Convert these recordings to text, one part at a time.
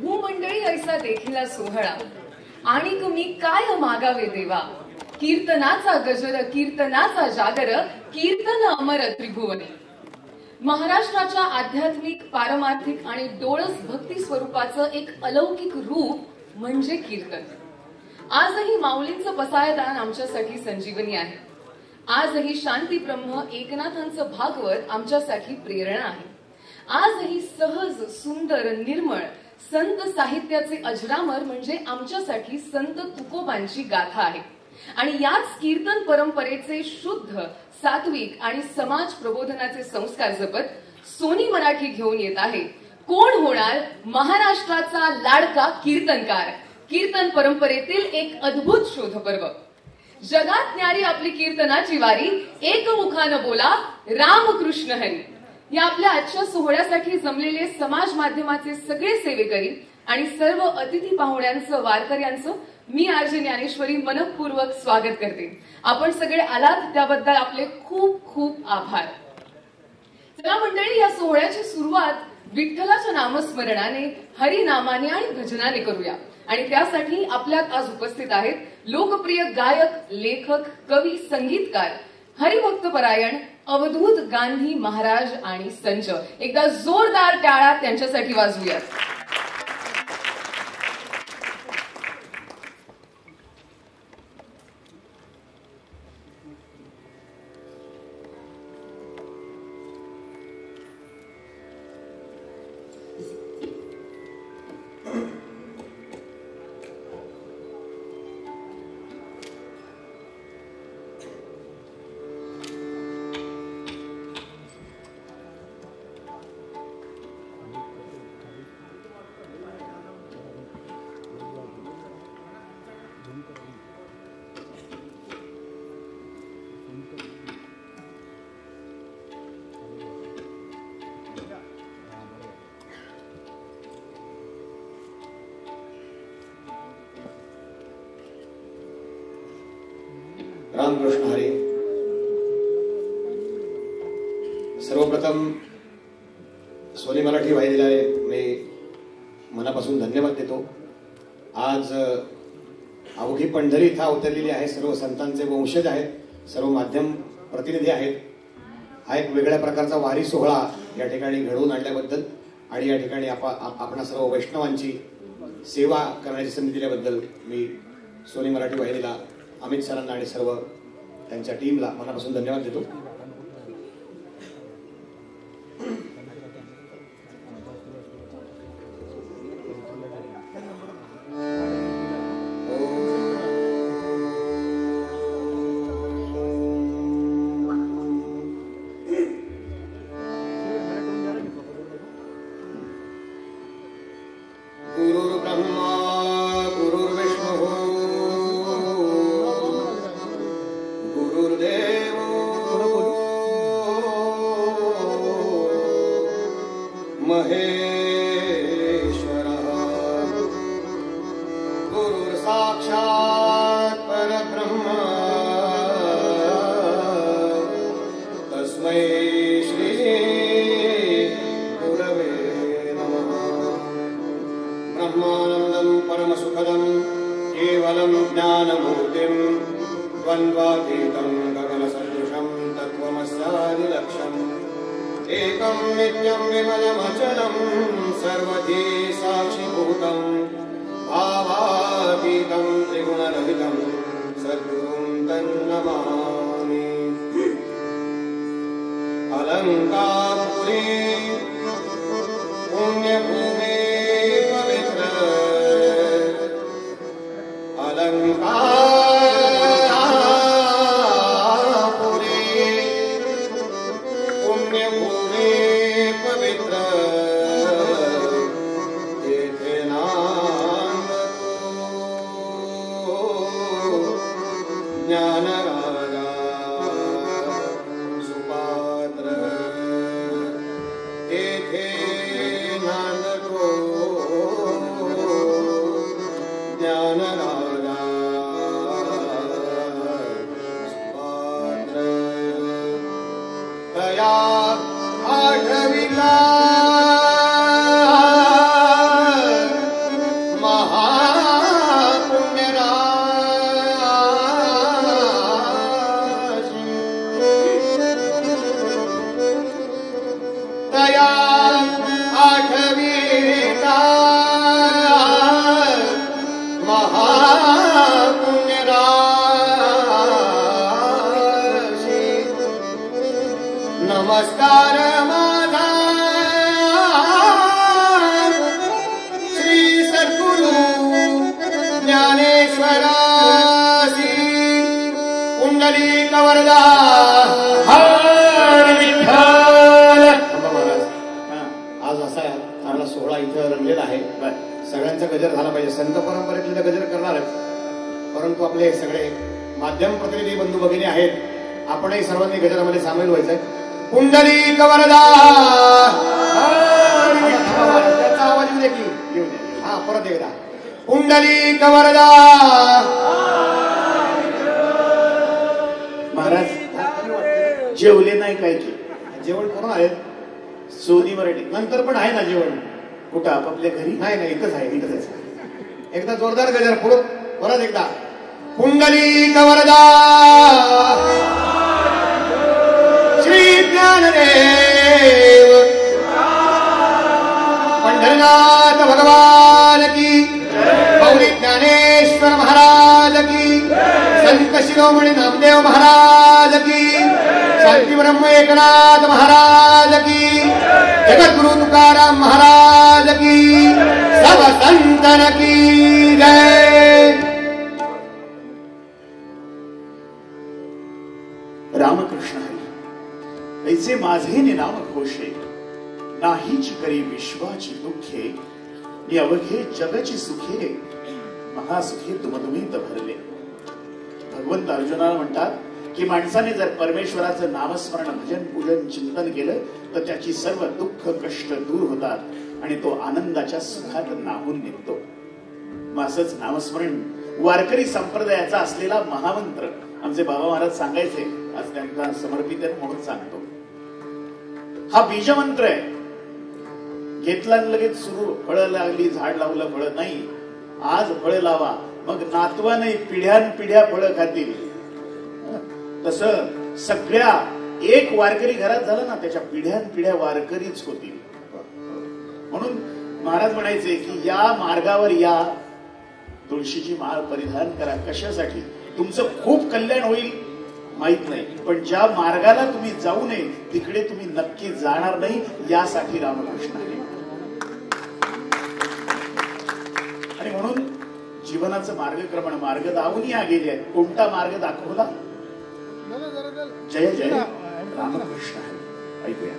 भूमंडळी ऐसा देखिला सोहळा आणि तुम्ही काय मागावे देवा, कीर्तनाचा गजर कीर्तनाचा जागर, कीर्तन अमर त्रिभुवनी. महाराष्ट्राच्या आध्यात्मिक पारमार्थिक आणि डोळस भक्ती स्वरूपाचं एक अलौकिक रूप म्हणजे कीर्तन. आजही माऊलींचं पसायदान आमच्यासाठी संजीवनी आहे. आजही शांती ब्रह्म एकनाथांचं भागवत आमच्यासाठी प्रेरणा आहे. आजही सहज सुंदर निर्मळ संत साहित्याचे अजरामर म्हणजे आमच्यासाठी संत तुकोबांची गाथा आहे. आणि याच कीर्तन परंपरेचे शुद्ध सात्विक आणि समाज प्रबोधनाचे संस्कार जपत सोनी मराठी घेऊन येत आहे कोण होणार महाराष्ट्राचा लाडका कीर्तनकार. कीर्तन परंपरेतील एक अद्भुत शोधपर्व. जगात न्यारी आपली कीर्तनाची वारी, एकमुखानं बोला रामकृष्ण हरी. या आपल्या आजच्या सोहळ्यासाठी जमलेले समाज माध्यमाचे सगळे सेवेकरी आणि सर्व अतिथी पाहुण्यांचं वारकऱ्यांचं मी आरजे ज्ञानेश्वरी मनपूर्वक स्वागत करते. आपण सगळे आलात त्याबद्दल आपले खूप खूप आभार. चला मंडळी, या सोहळ्याची सुरुवात विठ्ठलाच्या नामस्मरणाने, हरिनामाने आणि भजनाने करूया. आणि त्यासाठी आपल्यात आज उपस्थित आहेत लोकप्रिय गायक, लेखक, कवी, संगीतकार, हरिभक्तपरायण अवधूत गांधी महाराज आणि संच. एकदा जोरदार टाळ्या त्यांच्यासाठी वाजवूयात. रामकृष्ण हरी. सर्वप्रथम सोनी मराठी वाहिनीला मी मनापासून धन्यवाद देतो. आज अवघी पंढरी इथं अवतरलेली आहे. सर्व संतांचे वंशज आहेत, सर्व माध्यम प्रतिनिधी आहेत. हा एक वेगळ्या प्रकारचा वारी सोहळा या ठिकाणी घडवून आणल्याबद्दल आणि या ठिकाणी आपणा सर्व वैष्णवांची सेवा करण्याची संधी दिल्याबद्दल मी सोनी मराठी वाहिनीला, अमित सरांना आणि सर्व त्यांच्या टीमला मनापासून धन्यवाद देतो. पुंडलिक वरदा हरी विठ्ठल. महाराज आज असा चांगला सोहळा इथं रंगलेला आहे. सगळ्यांचा गजर झाला पाहिजे. संत परंपरेतले तर गजर करणारच, परंतु आपले सगळे माध्यम प्रतिनिधी बंधू भगिनी आहेत. आपणही सर्वांनी गजरामध्ये सामील व्हायचंय. पुंडलिक वरदा त्याचा आवाज येऊ दे की येऊ दे. हा परत एकदा पुंडलिक वरदा. महाराज जेवले नाही काय ते? जेवण करून आहेत सोनी मराठी. नंतर पण आहे ना जेवण. कुठं आपापल्या घरी? नाही नाही इथंच आहे इथंच. एकदा जोरदार गजर पुढं परत एकदा पुंडलिक वरदा श्री ज्ञानदेव पंढरनाथ भगवान की, गौरी ज्ञानेश्वर महाराज की, संत शिरोमणी नामदेव महाराज की, शांती ब्रह्म एकनाथ महाराज की, जगद्गुरु तुकाराम महाराज की, सब संतन की जय. रामकृष्ण हरी. ऐसे माझे निनाम घोषे, नाहीची करी विश्वाची दुःखे, नि अवघे जगची सुखे, महासुखे तुमतुमीत भरले. भगवंत अर्जुनाला म्हणतात की माणसाने जर परमेश्वराचं नामस्मरण, भजन, पूजन, चिंतन केलं तर त्याची सर्व दुःख कष्ट दूर होतात आणि तो आनंदाच्या सुखात नाहून निघतो. मग असंच नामस्मरण वारकरी संप्रदायाचा असलेला महामंत्र आमचे बाबा महाराज सांगायचे. आज त्यांना समर्पित आहे म्हणून सांगतो. हा बीजमंत्र आहे. घेतला लगेच सुरू, फळं लागली, झाड लावलं, फळं नाही. आज फळं लावा, मग नातवा नाही पिढ्यान पिढ्या फळं खातील. तसं सगळ्या एक वारकरी घरात झालं ना, त्याच्या पिढ्यान पिढ्या वारकरीच होतील. म्हणून महाराज म्हणायचे की या मार्गावर या, तुळशीची माळ परिधान करा. कशासाठी? तुमचं खूप कल्याण होईल माहित नाही, पण ज्या मार्गाला तुम्ही जाऊ नये तिकडे तुम्ही नक्की जाणार नाही, यासाठी रामकृष्ण आहे. आणि म्हणून जीवनाचं मार्गक्रमण, मार्ग दावून या गेले आहेत. कोणता मार्ग दाखवला? जय जय रामकृष्ण आहे. ऐकूया.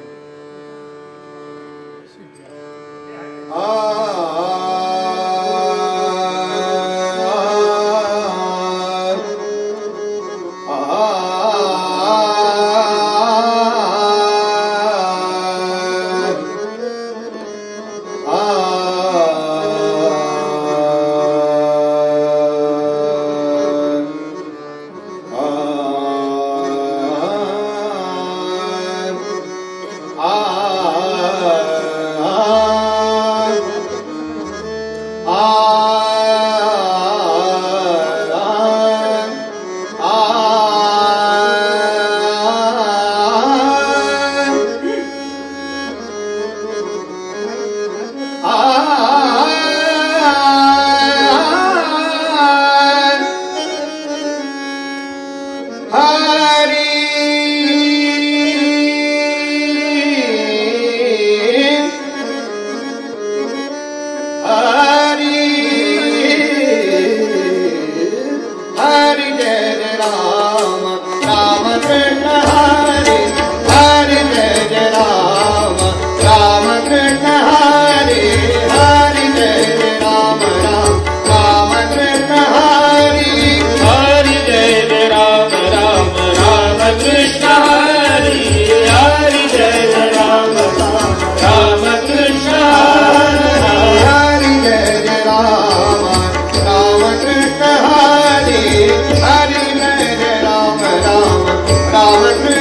Hare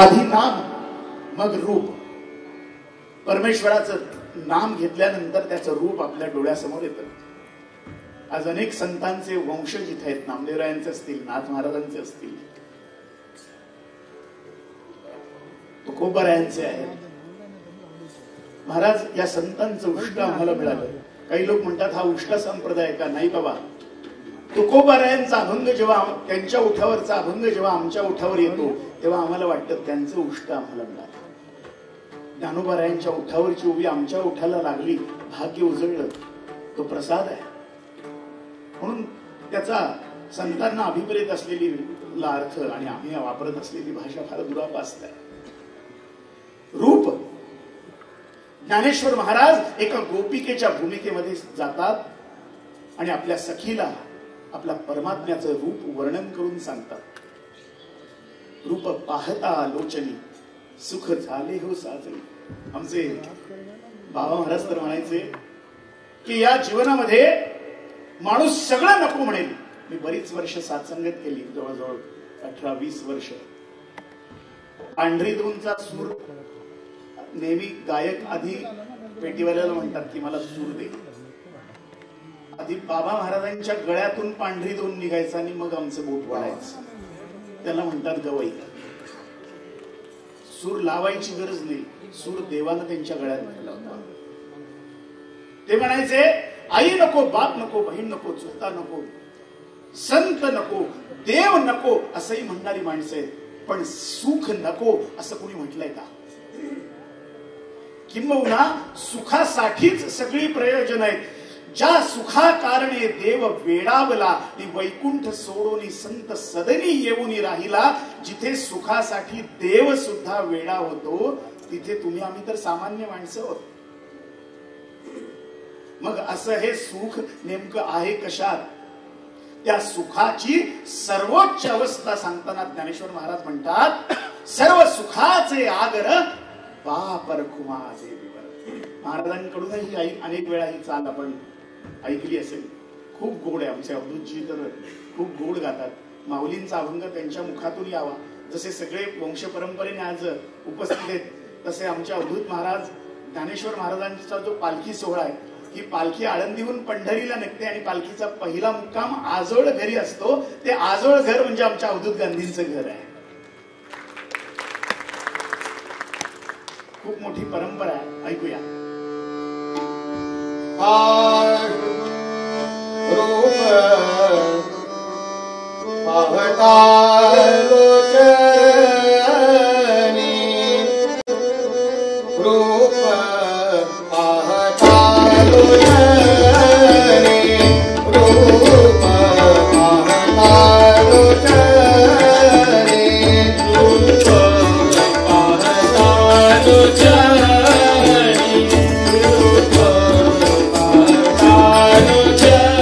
आधी नाम मग रूप. परमेश्वराचं नाम घेतल्यानंतर त्याचं रूप आपल्या डोळ्यासमोर येतं. आज अनेक संतांचे वंशज इथे आहेत. नामदेवरायांचे असतील, नाथ महाराजांचे असतील, तुकोबारायांचे आहेत. महाराज या संतांचं उष्ट आम्हाला मिळालं. काही लोक म्हणतात हा उष्ट संप्रदाय का? नाही बाबा. तुकोबारायांचा अभंग जेव्हा, त्यांच्या उठावरचा अभंग जेव्हा आमच्या उठावर येतो तेव्हा आम्हाला वाटतं त्यांचं उष्ट आम्हाला मिळालं. ज्ञानोबारायांच्या उठावरची उभी आमच्या उठाला लागली, भाग्य उजळलं, तो प्रसाद आहे. म्हणून त्याचा संतांना अभिप्रेत असलेली अर्थ आणि आम्ही वापरत असलेली भाषा फार दुरापास्त आहे. रूप. ज्ञानेश्वर महाराज एका गोपिकेच्या भूमिकेमध्ये जातात आणि आपल्या सखीला आपल्या परमात्म्याचं रूप वर्णन करून सांगतात. रूप पाहता लोचनी सुख झाले हो साजणी. आमचे बाबा महाराज तर म्हणायचे की या जीवनामध्ये माणूस सगळं नको म्हणेल. मी बरीच वर्ष सात्संगत केली, जवळजवळ 18-20 वर्ष. पांढरी दोनचा सूर नेहमी गायक आधी पेटीवाल्याला म्हणतात की मला सूर दे. आधी बाबा महाराजांच्या गळ्यातून पांढरी दोन निघायचं आणि मग आमचं बोट वाढायचं. त्याला म्हणतात गवई. सूर लावायची गरज नाही, सूर देवानं त्यांच्या गळ्यात घातला होता. ते म्हणायचे आई नको, बाप नको, बहीण नको, चुलता नको, संत नको, देव नको असंही म्हणणारी माणसं आहेत, पण सुख नको असं कोणी म्हटलंय का? किंबहुना सुखासाठीच सगळी प्रयोजन आहेत. ज्या सुखा कारणे देव वेडावला आणि वैकुंठ सोडून संत सदनी येऊन राहिला. जिथे सुखासाठी देव सुद्धा वेडा होतो तिथे तुम्ही आम्ही तर सामान्य माणसं आहोत. मग असं हे सुख नेमकं आहे कशात? त्या सुखाची सर्वोच्च अवस्था सांगताना ज्ञानेश्वर महाराज म्हणतात सर्व सुखाचे आगर बापर खुमाचे. महाराजांकडूनही अनेक वेळा ही चाल आपण ऐकली असेल. खूप गोड आहे. आमचे अवधूतजी तर खूप गोड गातात. माऊलींचा अभंग त्यांच्या मुखातून यावा. जसे सगळे वंश परंपरेने आज उपस्थित आहेत तसे आमचे अवधूत महाराज ज्ञानेश्वर महाराजांचा जो पालखी सोहळा आहे, ही पालखी आळंदीहून पंढरीला निघते आणि पालखीचा पहिला मुक्काम आजोळ घरी असतो. ते आजोळ घर म्हणजे आमच्या अवधूत गांधींचं घर आहे. खूप मोठी परंपरा आहे. ऐकूया. रूप पाहता लोचनी, रूप पाहता लोचनी, रूप पाहता लोचनी, रूप पाहता लोचनी, रूप पाहता लोचनी.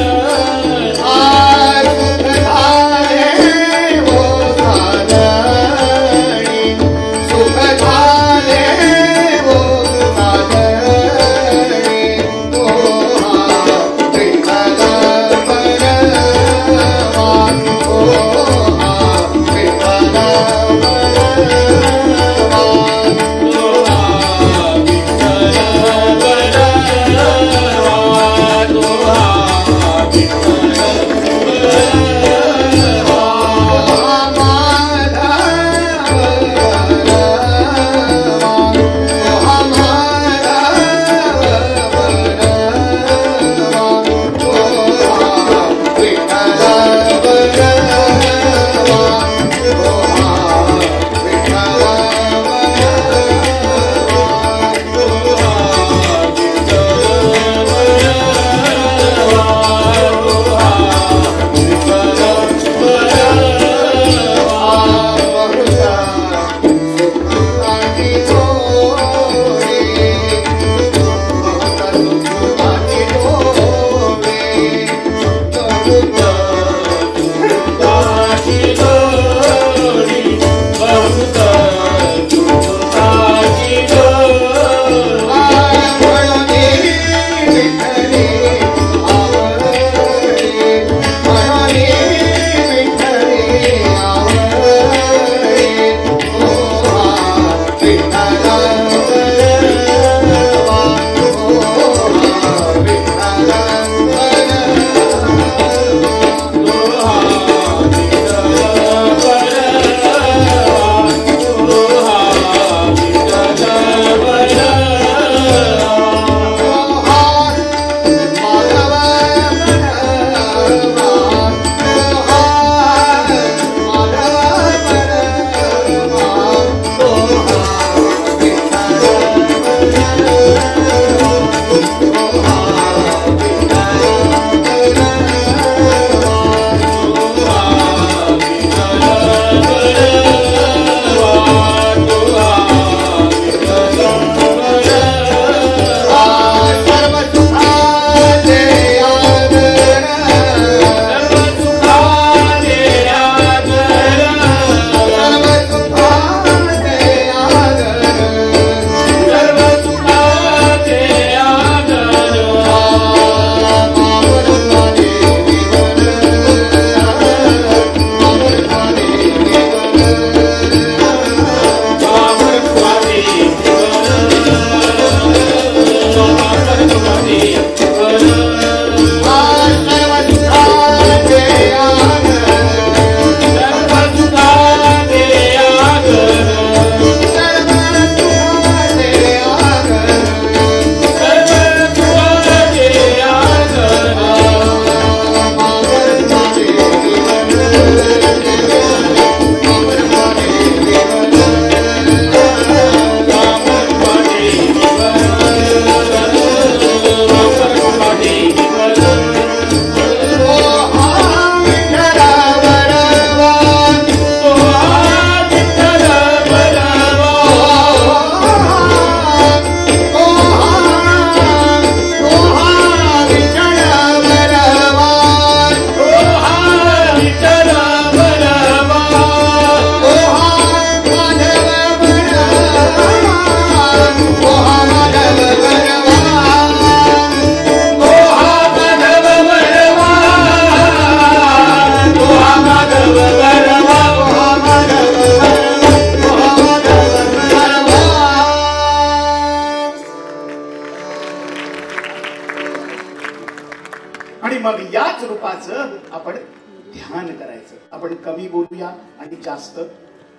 ध्यान करायचं. आपण कमी बोलूया आणि जास्त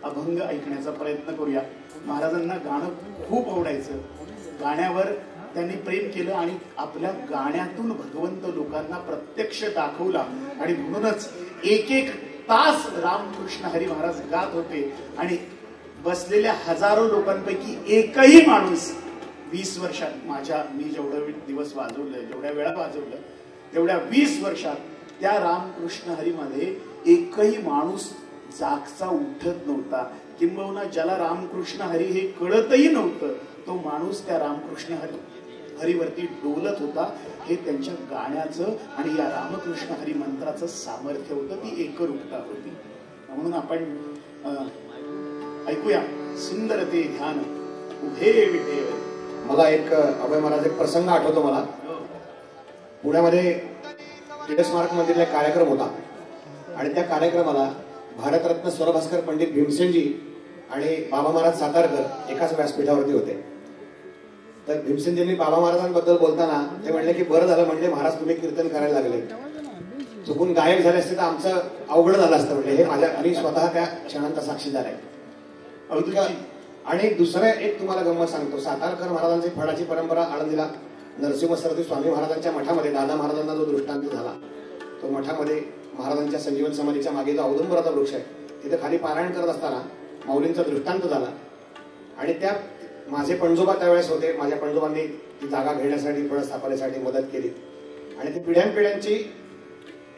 अभंग ऐकण्याचा प्रयत्न करूया. महाराजांना गाणं खूप आवडायचं. गाण्यावर त्यांनी प्रेम केलं आणि आपल्या गाण्यातून भगवंत लोकांना प्रत्यक्ष दाखवला. आणि म्हणूनच एक एक तास रामकृष्ण हरी महाराज गात होते आणि बसलेल्या हजारो लोकांपैकी एकही माणूस 20 वर्षात मी जेवढे दिवस वाजवलं, जेवढ्या वेळा वाजवलं, तेवढ्या 20 वर्षात त्या रामकृष्ण हरीमध्ये एकही माणूस जागचा उठत नव्हता. किंबहुना ज्याला रामकृष्ण हरी हे कळतही नव्हतं तो माणूस त्या रामकृष्ण हरीवरती डोलत होता. हे त्यांच्या गाण्याचं आणि या रामकृष्ण हरी मंत्राचं सामर्थ्य होतं. ती एकरूपता होती. म्हणून आपण ऐकूया सुंदर ते ध्यान उभे विटेवर. मला एक अभय महाराज एक प्रसंग आठवतो. मला पुण्यामध्ये टिळक स्मारक मंदिरला एक कार्यक्रम होता आणि त्या कार्यक्रमाला भारतरत्न स्वरभास्कर पंडित भीमसेनजी आणि बाबा महाराज सातारकर एकाच व्यासपीठावरती होते. तर भीमसेनजींनी बाबा महाराजांबद्दल बोलताना ते म्हणले की बरं झालं म्हणजे महाराज तुम्ही कीर्तन करायला लागले, चुकून गायब झाले असते तर आमचं अवघड झालं असतं. म्हणजे हे माझ्या मी स्वतः त्या क्षणांचा साक्षीदार आहे. आणि दुसरं एक तुम्हाला गंमत सांगतो. सातारकर महाराजांची फडाची परंपरा आळंदीला नरसिंह सरस्वती स्वामी महाराजांच्या मठामध्ये दादा महाराजांना जो दृष्टांत झाला तो मठामध्ये महाराजांच्या संजीवन समाधीच्या मागे जो औदुंबराचा वृक्ष आहे तिथे खाली पारायण करत असताना माऊलींचा दृष्टांत झाला. आणि त्या माझे पणजोबा त्यावेळेस होते. माझ्या पणजोबांनी ती जागा घेण्यासाठी फळ स्थापनेसाठी मदत केली आणि ती पिढ्यानपिढ्यांची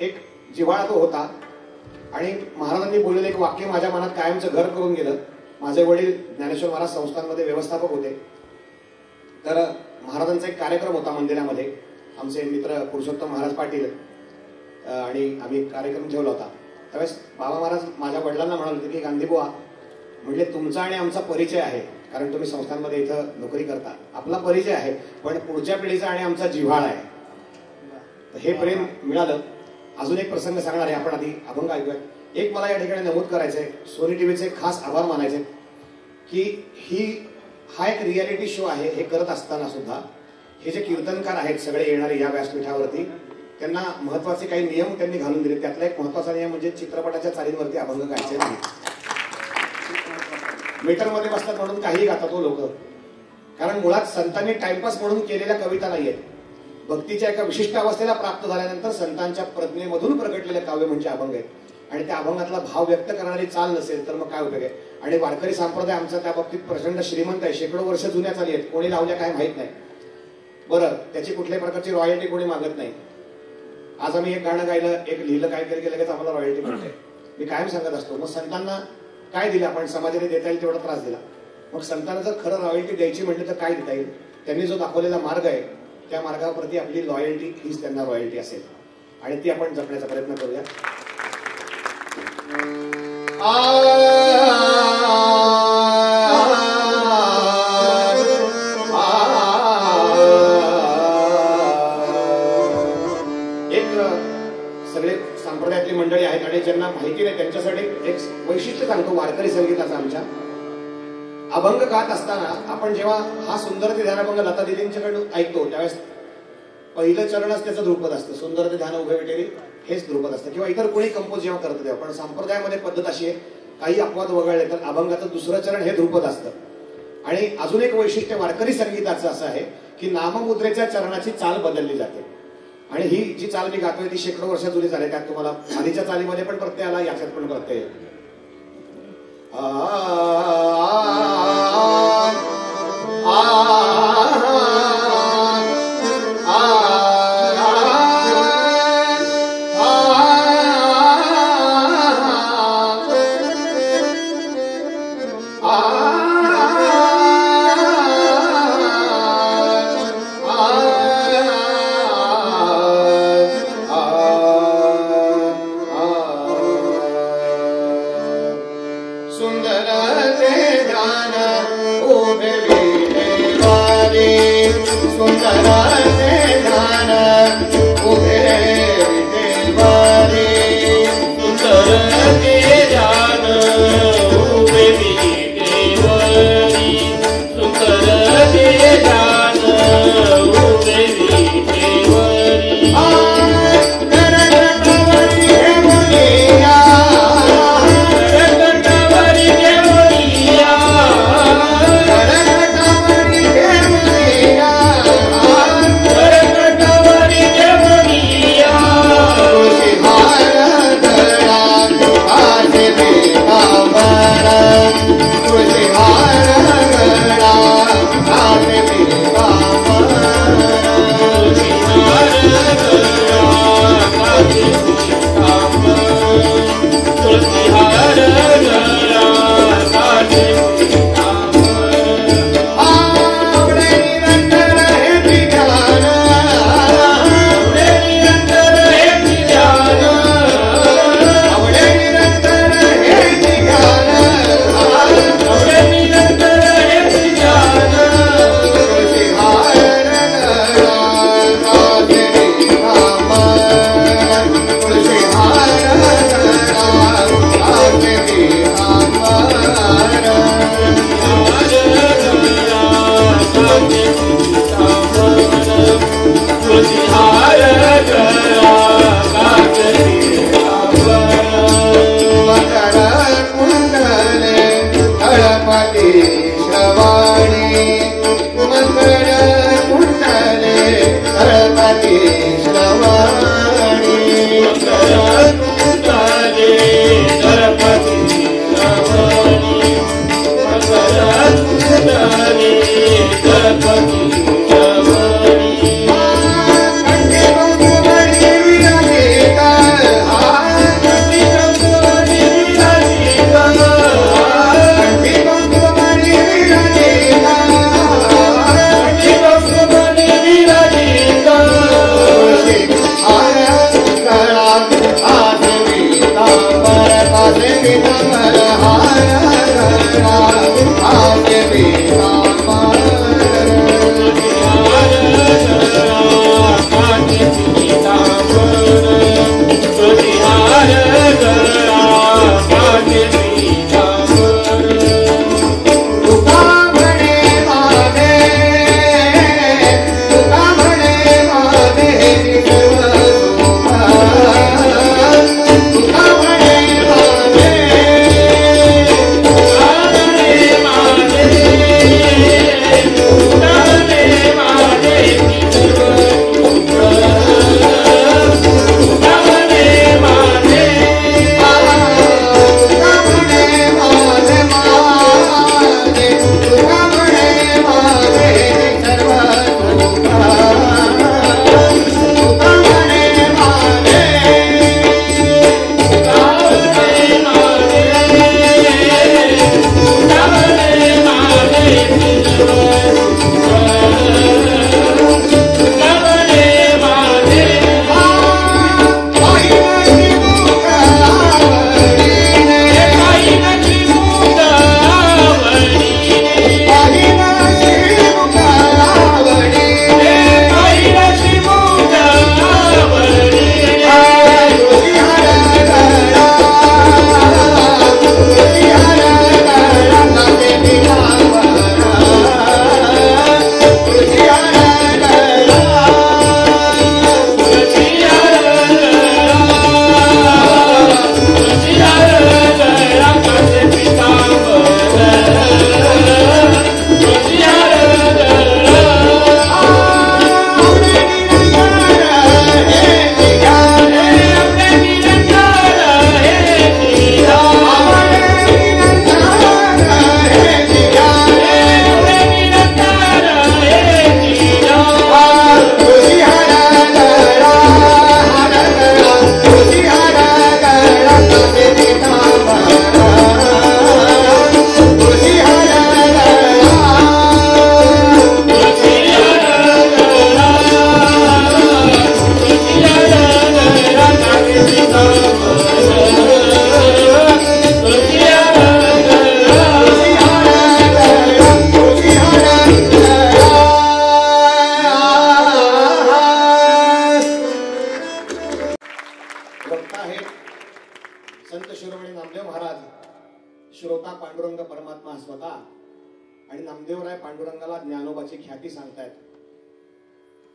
एक जिव्हाळा तो होता. आणि महाराजांनी बोललेलं एक वाक्य माझ्या मनात कायमचं घर करून गेलं. माझे वडील ज्ञानेश्वर महाराज संस्थांमध्ये व्यवस्थापक होते. तर महाराजांचा एक कार्यक्रम होता मंदिरामध्ये. आमचे मित्र पुरुषोत्तम महाराज पाटील आणि आम्ही कार्यक्रम ठेवला होता. त्यावेळेस बाबा महाराज माझ्या वडिलांना म्हणाले होते की गांधीबुवा म्हणजे तुमचा आणि आमचा परिचय आहे, कारण तुम्ही संस्थांमध्ये इथं नोकरी करता, आपला परिचय आहे, पण पुढच्या पिढीचा आणि आमचा जिव्हाळा आहे. तर हे प्रेम मिळालं. अजून एक प्रसंग सांगणार आहे. आपण आधी अभंग ऐकूया. एक मला या ठिकाणी नमूद करायचंय, सोनी टीव्हीचे खास आभार मानायचे की हा एक रियालिटी शो आहे. हे करत असताना सुद्धा हे जे कीर्तनकार आहेत सगळे येणारे या व्यासपीठावरती त्यांना महत्वाचे काही नियम त्यांनी घालून दिले. त्यातला एक महत्वाचा नियम म्हणजे चित्रपटाच्या चालींवरती अभंग गायचे नाही. मीटरमध्ये बसतात म्हणून काही गातात तो लोक, कारण मुळात संतांनी टाइमपास म्हणून केलेल्या कविता नाहीयेत. भक्तीच्या एका विशिष्ट अवस्थेला प्राप्त झाल्यानंतर संतांच्या प्रज्ञेमधून प्रगटलेले काव्य म्हणजे अभंग आहेत. आणि त्या अभंगातला भाव व्यक्त करणारी चाल नसेल तर मग काय उपयोग आहे. आणि वारकरी संप्रदाय आमचा त्या बाबतीत प्रचंड श्रीमंत आहे. शेकडो वर्ष जुन्या चाली आहेत, कोणी लावल्या काय माहित नाही. बरं, त्याची कुठल्याही प्रकारची रॉयल्टी कोणी मागत नाही. आज आम्ही एक गाणं गायलं, एक लिहिलं, काय केलं लगेच आम्हाला रॉयल्टी मिळते. मी कायम सांगत असतो मग संतांना काय दिलं आपण, समाजाने देता येईल तेवढा त्रास दिला. मग संतांना जर खरं रॉयल्टी द्यायची म्हटली तर काय देता येईल. त्यांनी जो दाखवलेला मार्ग आहे त्या मार्गाप्रती आपली लॉयल्टी हीच त्यांना रॉयल्टी असेल आणि ती आपण जपण्याचा प्रयत्न करूया. एक सगळे संप्रदायातली मंडळी आहेत आणि ज्यांना माहिती नाही त्यांच्यासाठी एक वैशिष्ट्य सांगतो वारकरी संगीताचा. आमच्या अभंग गात असताना आपण जेव्हा हा सुंदर ते ध्यानभंग लता दिदींच्याकडून ऐकतो त्यावेळेस पहिलं चरणच त्याचं ध्रुपद असतं. सुंदर ते ध्यान उभे विटेरी हेच ध्रुपद असतं किंवा इतर कोणी कंपोज जेव्हा करतं तेव्हा. पण संप्रदायामध्ये पद्धत अशी आहे, काही अपवाद वगळले तर अभंगाचं दुसरं चरण हे ध्रुपद असतं. आणि अजून एक वैशिष्ट्य वारकरी संगीताचं असं आहे की नाममुद्रेच्या चरणाची चाल बदलली जाते. आणि ही जी चाल मी गातोय ती शेकडो वर्ष जुनी चाल आहे. त्यात तुम्हाला आधीच्या चालीमध्ये पण प्रत्यय आला, याच्यात पण प्रत्यय. Yeah.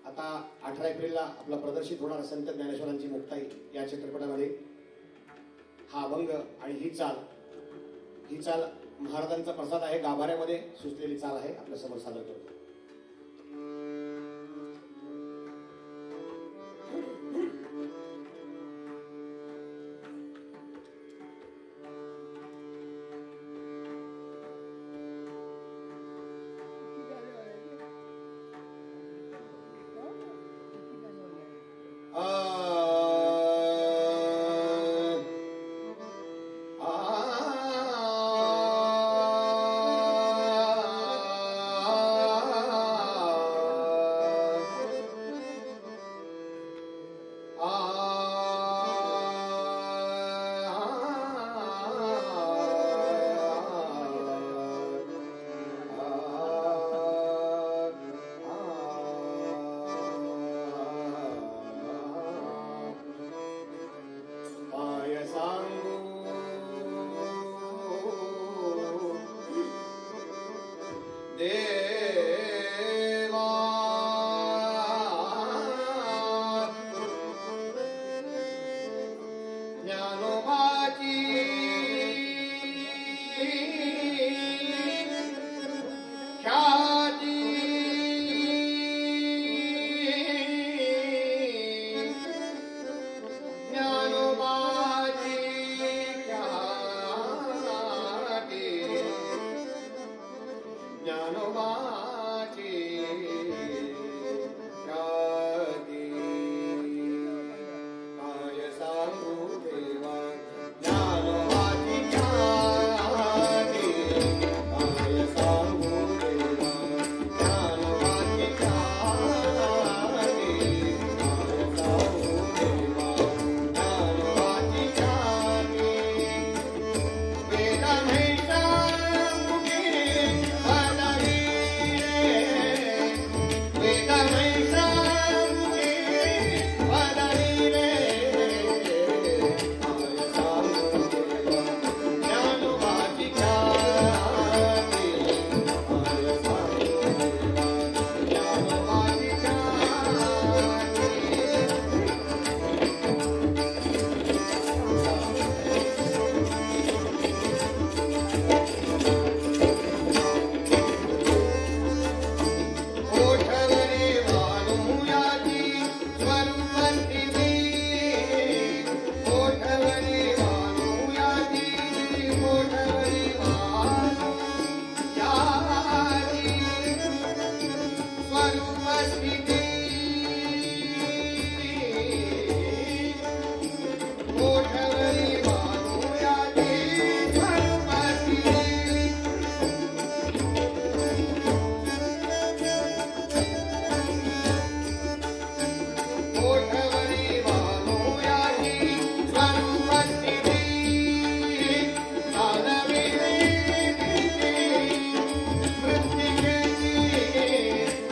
आता 18 एप्रिलला आपला प्रदर्शित होणार संत ज्ञानेश्वरांची मुक्ताई या चित्रपटामध्ये हा अभंग आणि ही चाल महाराजांचा प्रसाद आहे, गाभाऱ्यामध्ये सुचलेली चाल आहे, आपल्या समोर सादर करतो. देवा ज्ञानोबाची ख्याती ज्ञानोबाची ख्याती ज्ञानोबाची ख्याती काय सांगू देवा ज्ञानोबाची ख्याती काय सांगू देवा ज्ञानोबाची ख्याती काय सांगू देवा ज्ञानोबाची ख्याती वेद म्हैसा मुखे वदली वेद म्हैसा मुखे वदली काय सांगू देवा ज्ञानोबाची ख्याती काय सांगू देवा ज्ञानोबाची ख्याती ओठवरी वाणूयाची स्वरूपवंती ओठवरी वाणूयाची ओठवरी वाणूयाची स्वरूपवंती ओठवरी वाणूयाची स्वरूपवंती ओठवरी वाणूयाची स्वरूपवंती साधविरिती मृत्तिकेची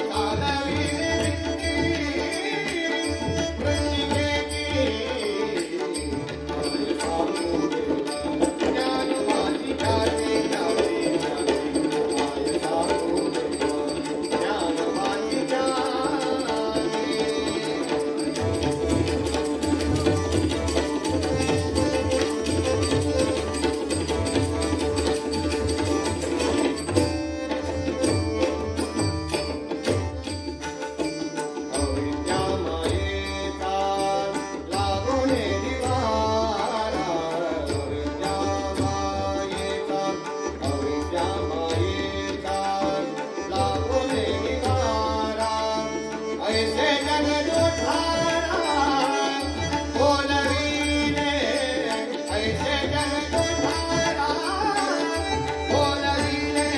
साधविरिती मृत्तिकेची काय सांगू देवा ज्ञानोबाची ख्याती ख्याती ख्याती काय सांगू देवा ज्ञानोबाची ख्याती अविद्या मायेचा लागोने निवारा अविद्या मायेचा लागोने निवारा ऐसे जग जोठारा बोलविले ऐसे जग जोठारा बोलविले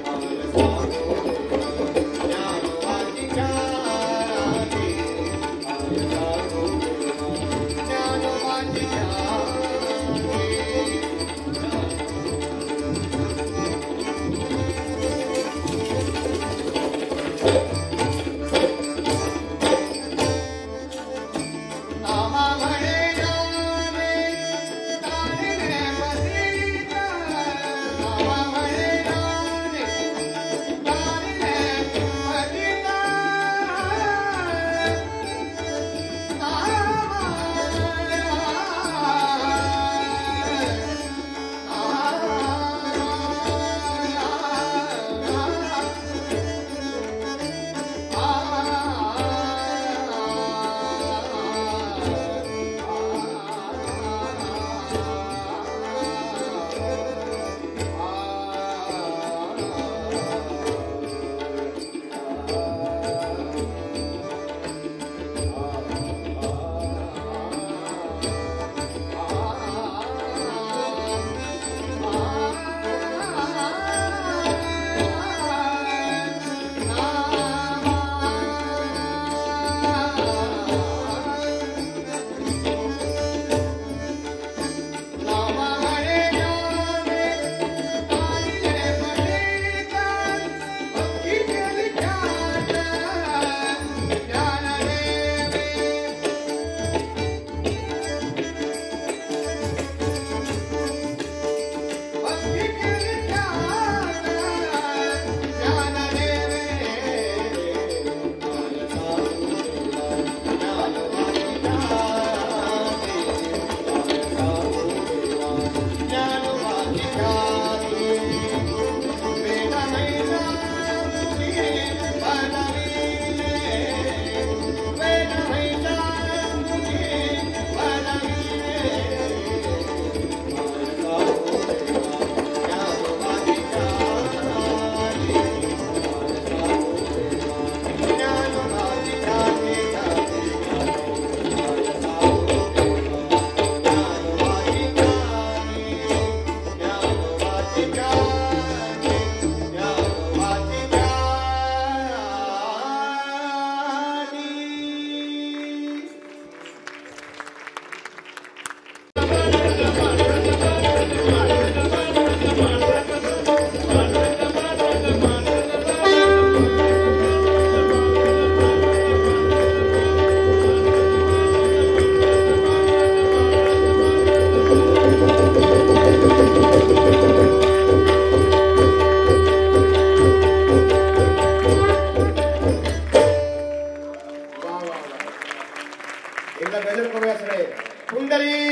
काय सांगू देवा ज्ञानोबाची ख्याती काय सांगू देवा ज्ञानोबाची नामा म्हणे नामे तारिणे पतिता नामा म्हणे नामे तारिणे पतिता नामा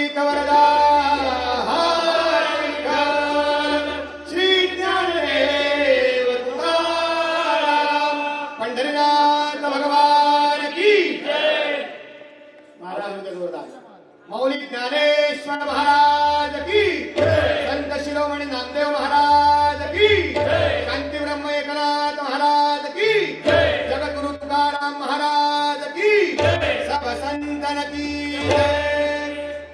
कवरदा श्री ज्ञानदेव तुकाराम पंढरीनाथ भगवान की जय। महाराज जोरदार मौली ज्ञानेश्वर महाराज की जय। संत शिरोमणी नामदेव महाराज की जय। शांती ब्रह्म एकनाथ महाराज की जय। जगद्गुरु तुकाराम महाराज की जय। सब संतन की जय।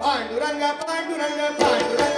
पांडुरंग पांडुरंग पांडुरंग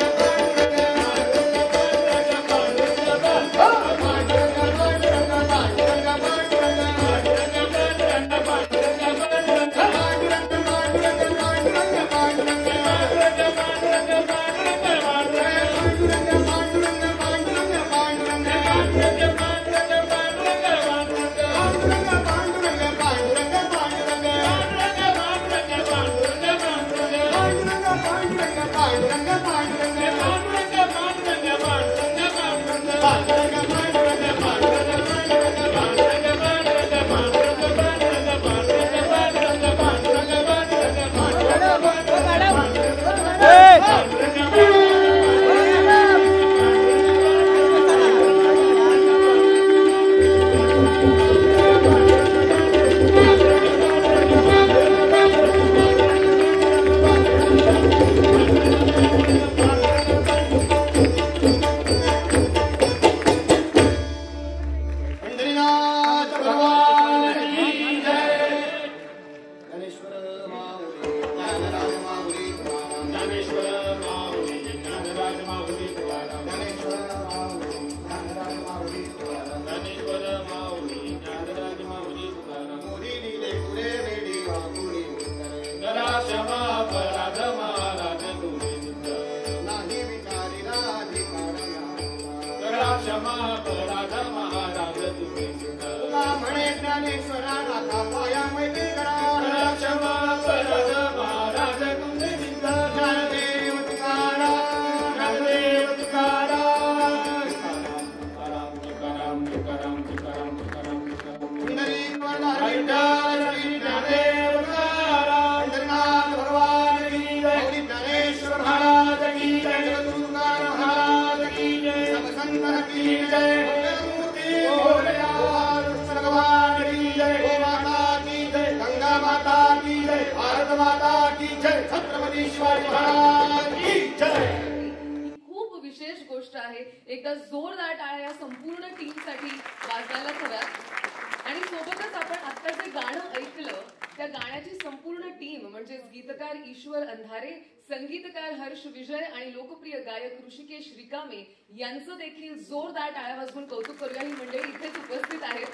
खूप विशेष गोष्ट आहे. एकदा जोरदार टाळ्या या संपूर्ण टीम साठी वाजवायलाच हव्यात. आणि सोबतच आपण आता जे गाणं ऐकलं त्या गाण्याची संपूर्ण टीम म्हणजेच गीतकार ईश्वर अंधारे, संगीतकार हर्ष विजय आणि लोकप्रिय गायक ऋषिकेश रिकामे यांचं देखील जोरदार टाळ्या वाजवून कौतुक करूया. ही मंडळी इथेच उपस्थित आहेत.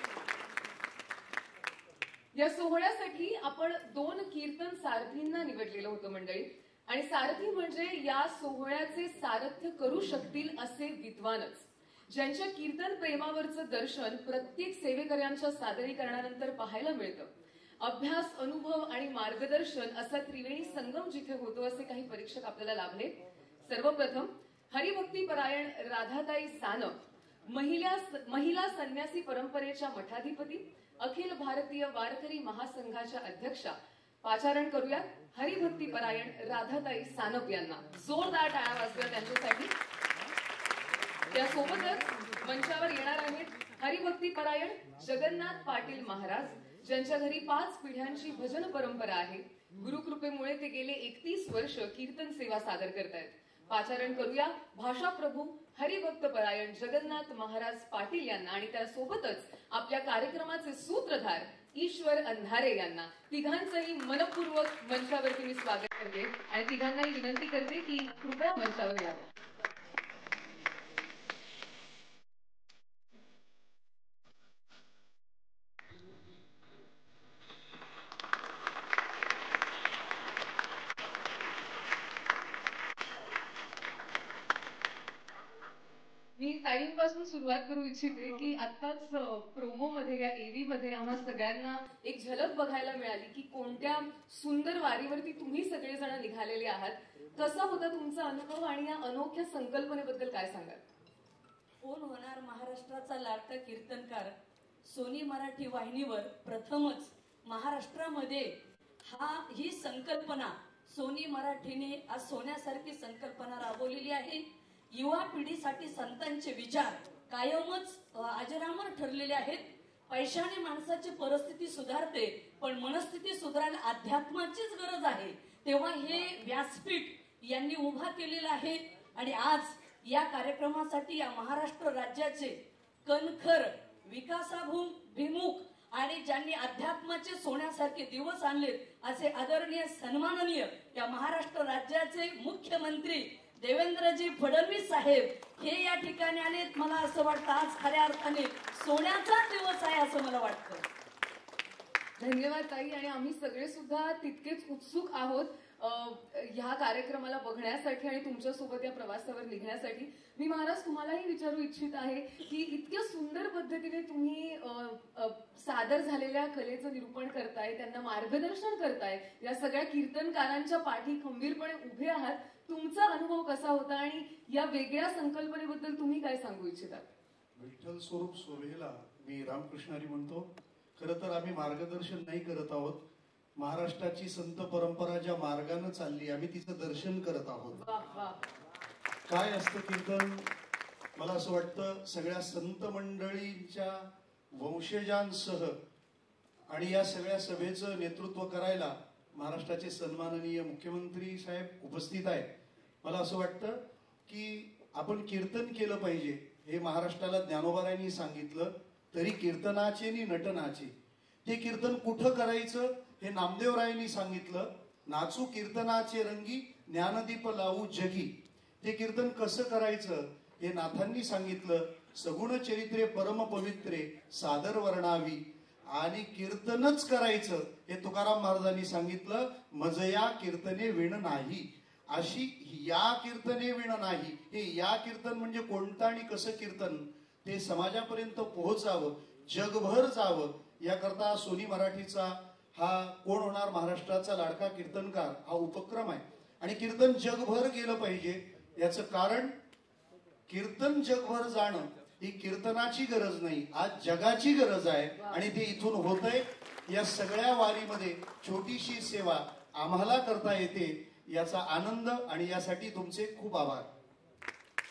या सोहळ्यासाठी आपण 2 कीर्तन सारथींना निवडलेलं होतं मंडळी. आणि सारथी म्हणजे या सोहळ्याचे सारथ्य करू शकतील असे विद्वानच, ज्यांच्या कीर्तन प्रेमावरचं दर्शन प्रत्येक सेवेकऱ्यांच्या सादरीकरणानंतर पाहायला मिळतं. अभ्यास, अनुभव आणि मार्गदर्शन असा त्रिवेणी संगम जिथे होतो असे काही परीक्षक आपल्याला लाभले. सर्वप्रथम हरिभक्तीपरायण राधाताई सानप, महिला संन्यासी परंपरेच्या मठाधिपती, अखिल भारतीय वारकरी महासंघाच्या अध्यक्षा. पाचारण करूयात हरिभक्तीपरायण राधाताई सानप यांना. जोरदार टाळ्या वाजव्या त्यांच्यासाठी. त्यासोबतच मंचावर येणार आहेत हरिभक्तीपरायण जगन्नाथ पाटील महाराज, ज्यांच्या घरी 5 पिढ्यांची भजन परंपरा आहे. गुरुकृपेमुळे ते गेले 31 वर्ष कीर्तन सेवा सादर करतायत. पाचारण करूया भाषाप्रभू हरिभक्तपरायण जगन्नाथ महाराज पाटील यांना आणि त्यासोबतच आपल्या कार्यक्रमाचे सूत्रधार ईश्वर अंधारे यांना. तिघांचंही मनपूर्वक मंचावरती मी स्वागत करते आणि तिघांनाही विनंती करते की कृपया मंचावर यावं. मी टाइमपासून सुरुवात करू इच्छिते की आत्ताच प्रोमो मध्ये या एव्ही मध्ये आम्हा सगळ्यांना एक झलक बघायला मिळाली की कोणत्या सुंदर वारीवरती तुम्ही सगळेजण निघालेले आहात. कसा होता तुमचा अनुभव आणि या अनोख्या संकल्पनेबद्दल काय सांगाल? कोण होणार महाराष्ट्राचा लाडका कीर्तनकार सोनी मराठी वाहिनीवर प्रथमच महाराष्ट्रामध्ये ही संकल्पना सोनी मराठीने आज सोन्यासारखी संकल्पना राबवलेली आहे. युवा पिढीसाठी संतांचे विचार कायमच अजरामर ठरलेले आहेत. पैशाने माणसाची परिस्थिती सुधारते, पण मनस्थिती सुधारायला अध्यात्माचीच गरज आहे. तेव्हा हे व्यासपीठ यांनी उभा केलेलं आहे आणि आज या कार्यक्रमासाठी या महाराष्ट्र राज्याचे कणखर विकासाभिमुख आणि ज्यांनी अध्यात्माचे सोन्यासारखे दिवस आणलेत असे आदरणीय सन्माननीय या महाराष्ट्र राज्याचे मुख्यमंत्री देवेंद्रजी फडणवीस साहेब हे या ठिकाणी आलेत. मला असं वाटतं आज खऱ्या अर्थाने सोन्याचा दिवस आहे असं मला वाटतं. धन्यवाद ताई. आणि आम्ही सगळे सुद्धा तितकेच उत्सुक आहोत ह्या कार्यक्रमाला बघण्यासाठी आणि तुमच्यासोबत या प्रवासावर निघण्यासाठी. मी महाराज तुम्हालाही विचारू इच्छित आहे की इतक्या सुंदर पद्धतीने तुम्ही सादर झालेल्या कलेचं निरूपण करताय, त्यांना मार्गदर्शन करताय, या सगळ्या कीर्तनकारांच्या पाठी खंबीरपणे उभे आहात. तुमचा अनुभव कसा होता आणि या वेगळ्या संकल्पनेबद्दल तुम्ही काय सांगू इच्छिता? विठ्ठल स्वरूप शोभेला मी रामकृष्णारी म्हणतो. खरं तर आम्ही मार्गदर्शन नाही करत आहोत. महाराष्ट्राची संत परंपरा ज्या मार्गाने चालली आम्ही तिचं दर्शन करत आहोत. काय असतं कीर्तन? मला असं वाटतं सगळ्या संत मंडळींच्या वंशजांसह आणि या सगळ्या सभेचं नेतृत्व करायला महाराष्ट्राचे सन्माननीय मुख्यमंत्री साहेब उपस्थित आहेत. मला असं वाटतं की आपण कीर्तन केलं पाहिजे. हे महाराष्ट्राला ज्ञानोबारायांनी सांगितलं, तरी कीर्तनाचे नि नटनाचे. ते कीर्तन कुठं करायचं हे नामदेवरायांनी सांगितलं. नाचू कीर्तनाचे रंगी ज्ञानदीप लावू जगी. ते कीर्तन कसं करायचं हे नाथांनी सांगितलं. सगुण चरित्रे परम पवित्रे सादर वर्णावी. आणि कीर्तनच करायचं हे तुकाराम महाराजांनी सांगितलं. मजया कीर्तने विण नाही. अशी या कीर्तने विण नाही. हे या कीर्तन म्हणजे कोणतं आणि कसं कीर्तन ते समाजापर्यंत पोहोचावं, जगभर जावं, याकरता सोनी मराठीचा हा कोण होणार महाराष्ट्राचा लाडका कीर्तनकार हा उपक्रम आहे. आणि कीर्तन जगभर गेलं पाहिजे. याचं कारण कीर्तन जगभर जाणं ही कीर्तनाची गरज नाही, आज जगाची गरज आहे. आणि ते इथून होतंय. या सगळ्या वारीमध्ये छोटीशी सेवा आम्हाला करता येते, याचा आनंद आणि यासाठी तुमचे खूप आभार.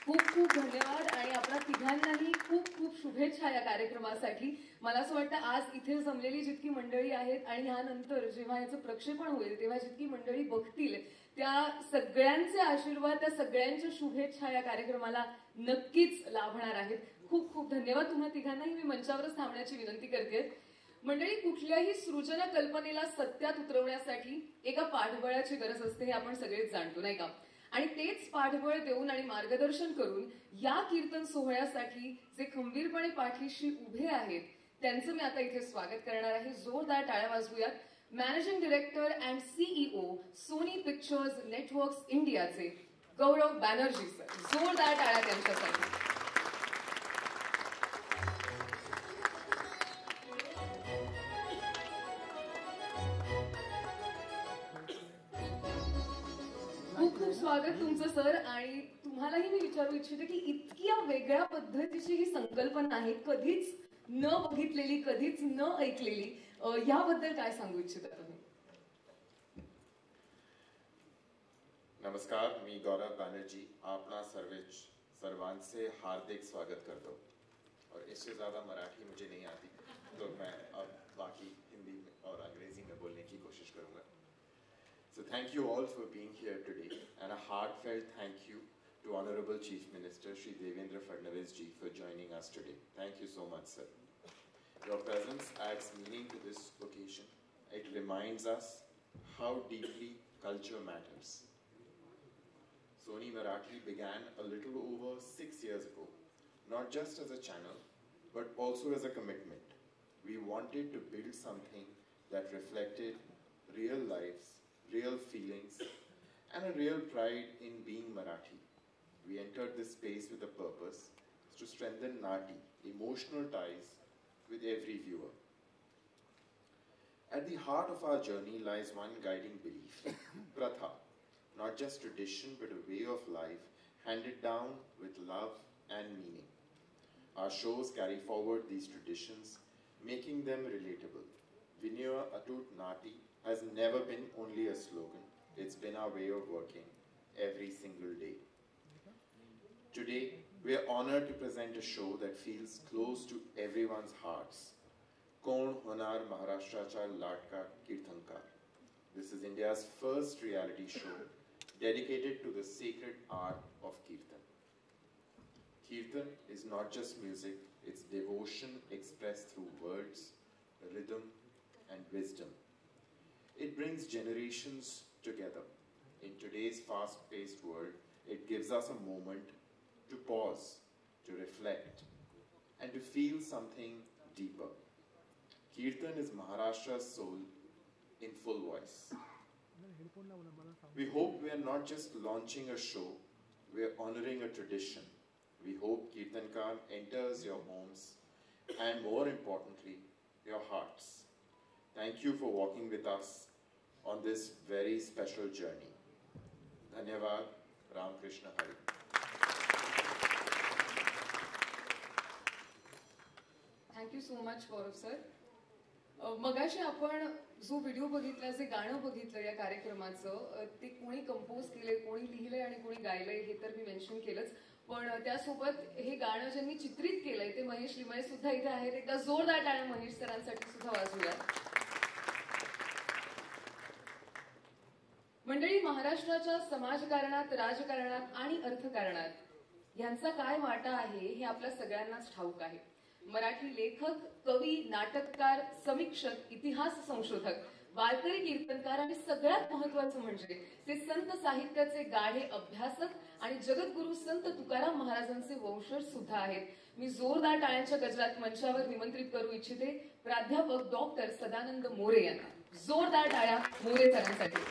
खूप खूप धन्यवाद आणि आपल्या तिघांनाही खूप खूप शुभेच्छा या कार्यक्रमासाठी. मला असं वाटतं आज इथे जमलेली जितकी मंडळी आहेत आणि ह्यानंतर जेव्हा याचं प्रक्षेपण होईल तेव्हा जितकी मंडळी बघतील त्या सगळ्यांचे आशीर्वाद, त्या सगळ्यांच्या शुभेच्छा या कार्यक्रमाला नक्कीच लाभणार आहेत. खूप खूप धन्यवाद. तुम्हा तिघांनाही मी मंचावरच थांबण्याची विनंती करते. मंडळी, कुठल्याही सृजन कल्पनेला सत्यात उतरवण्यासाठी एका पाठबळाची गरज असते हे आपण सगळेच जाणतो, नाही का? आणि तेच पाठबळ देऊन आणि मार्गदर्शन करून या कीर्तन सोहळ्यासाठी जे खंबीरपणे पाठीशी उभे आहेत त्यांचं मी आता इथे स्वागत करणार आहे. जोरदार टाळ्या वाजवूयात. Managing director and CEO Sony Pictures Networks इंडियाचे गौरव बॅनर्जी सर. जोरदार टाळ्या त्यांच्यासाठी. स्वागत तुमचं सर. आणि तुम्हालाही मी विचारू इच्छिते की इतक्या वेगळ्या पद्धतीची ही संकल्पना आहे, कधीच न बघितलेली, कधीच न ऐकलेली, याबद्दल काय सांगू इच्छिता तुम्ही? नमस्कार, मी गौरव बैनर्जी आपना सर्वांचे हार्दिक स्वागत करता हूँ. और इससे ज़्यादा मराठी मुझे नहीं आती, तो मैं अब बाकी हिंदी और अंग्रेजी में बोलने की कोशिश करूँगा. So thank you all for being here today, and a heartfelt thank you to Honorable Chief Minister Shri Devendra Fadnavis ji for joining us today. Thank you so much, sir. Your presence adds meaning to this occasion. It reminds us how deeply culture matters. Sony Marathi began a little over 6 years ago, not just as a channel, but also as a commitment. We wanted to build something that reflected real lives, real feelings, and a real pride in being Marathi. We entered this space with a purpose to strengthen Nati, emotional ties with every viewer. At the heart of our journey lies one guiding belief, Pratha, not just tradition but a way of life handed down with love and meaning. Our shows carry forward these traditions, making them relatable. Vinaya Atut Nati has never been only a slogan. It's been our way of working every single day. Today, we are honored to present a show that feels close to everyone's hearts. Kaun Honar Maharashtracha Ladka Kirtankar. This is India's first reality show dedicated to the sacred art of Kirtan. Kirtan is not just music, it's devotion expressed through words, rhythm, and wisdom. It brings generations together. In today's fast-paced world, it gives us a moment to pause, to reflect, and to feel something deeper. Kirtan is Maharashtra's soul in full voice. We hope we are not just launching a show, we are honoring a tradition. We hope Kirtankar enters your homes and, more importantly, your hearts. Thank you for walking with us on this very special journey. Dhanyavad, Ram Krishna Hari. Thank you so much Gaurav sir. मगाशी आपण जो video बघितला, जे गाणं बघितलं या कार्यक्रमाचं, ते कोणी कंपोज केलंय, कोणी लिहिलंय आणि कोणी गायलंय हे तर मी मेन्शन केलंच. पण त्यासोबत हे गाणं ज्यांनी चित्रित केलंय ते महेश लिमये सुद्धा इथे आहेत. एकदा जोरदार टाळ्या महेश सरांसाठी सुद्धा वाजूया. मंडळी, महाराष्ट्राच्या समाजकारणात, राजकारणात आणि अर्थकारणात यांचा काय वाटा आहे हे आपल्या सगळ्यांनाच ठाऊक आहे. मराठी लेखक, कवी, नाटककार, समीक्षक, इतिहास संशोधक, वारकरी कीर्तनकार आणि सगळ्यात महत्वाचं म्हणजे ते संत साहित्याचे गाढे अभ्यासक आणि जगद्गुरु संत तुकाराम महाराजांचे वंशज सुद्धा आहेत. मी जोरदार टाळ्यांच्या गजरात मंचावर निमंत्रित करू इच्छिते प्राध्यापक डॉक्टर सदानंद मोरे यांना. जोरदार टाळ्या More सरांसाठी.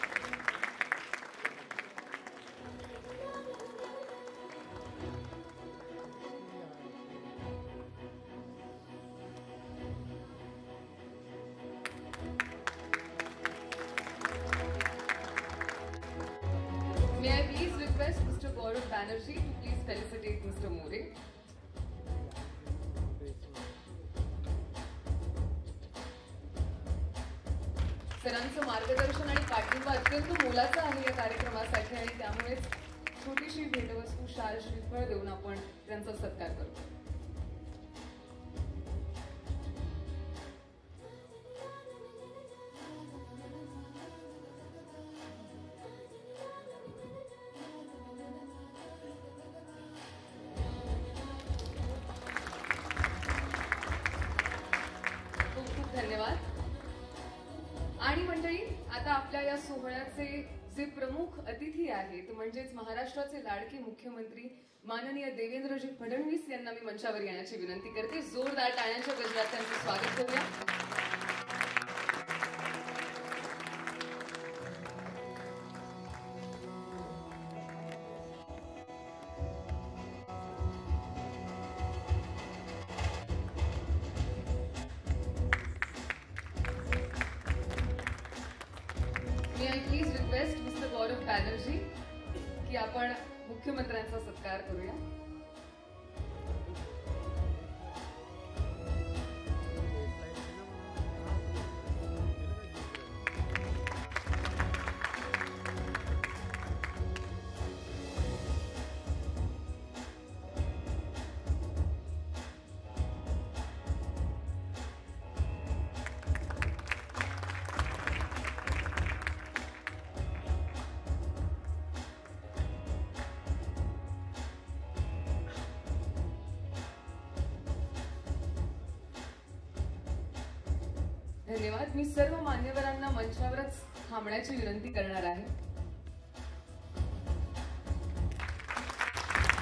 May I please request Mr. Gaurav Banerjee to please felicitate Mr. More. सरांचं मार्गदर्शन आणि पाठिंबा अत्यंत मोलाचा आहे या कार्यक्रमासाठी आणि त्यामुळेच छोटीशी भेटवस्तू, शाल, श्रीफळ देऊन आपण त्यांचा सत्कार करतो. धन्यवाद. आणि मंडळी, आता आपल्या या सोहळ्याचे जे प्रमुख अतिथी आहेत म्हणजेच महाराष्ट्राचे लाडके मुख्यमंत्री माननीय देवेंद्रजी फडणवीस यांना मी मंचावर येण्याची विनंती करते. जोरदार टाळ्यांच्या गजरात त्यांचं स्वागत करूया. May I please request Mr. Gaurav Banerjee की आपण मुख्यमंत्र्यांचा सत्कार करूया. धन्यवाद. मी सर्व मान्यवरांना मंचावरच थांबण्याची विनंती करणार आहे.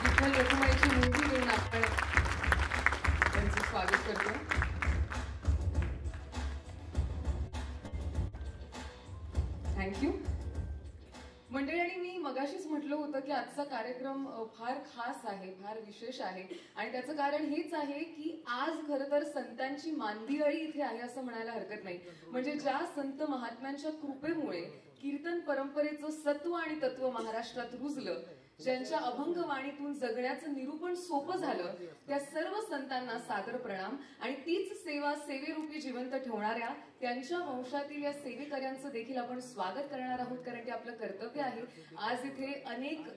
विठ्ठल रखुमाईची मूर्ती घेऊन आपण त्यांचं स्वागत करतो. थँक्यू. मंडळी, आणि मी मगाशीच म्हटलं होतं की आजचा कार्यक्रम फार खास आहे, फार विशेष आहे आणि त्याचं कारण हेच आहे की आज खरं तर संतांची मांदियाळी इथे आहे असं म्हणायला हरकत नाही. म्हणजे ज्या संत महात्म्यांच्या कृपेमुळे कीर्तन परंपरेचं सत्व आणि तत्व महाराष्ट्रात रुजलं, ज्यांच्या अभंग वाणीतून जगण्याचं निरूपण सोपं झालं, त्या सर्व संतांना सादर प्रणाम. आणि तीच सेवा सेवेरूपी जिवंत ठेवणाऱ्या त्यांच्या वंशातील या सेवेकऱ्यांचं देखील आपण स्वागत करणार आहोत, कारण ते आपलं कर्तव्य आहे. आज इथे अनेक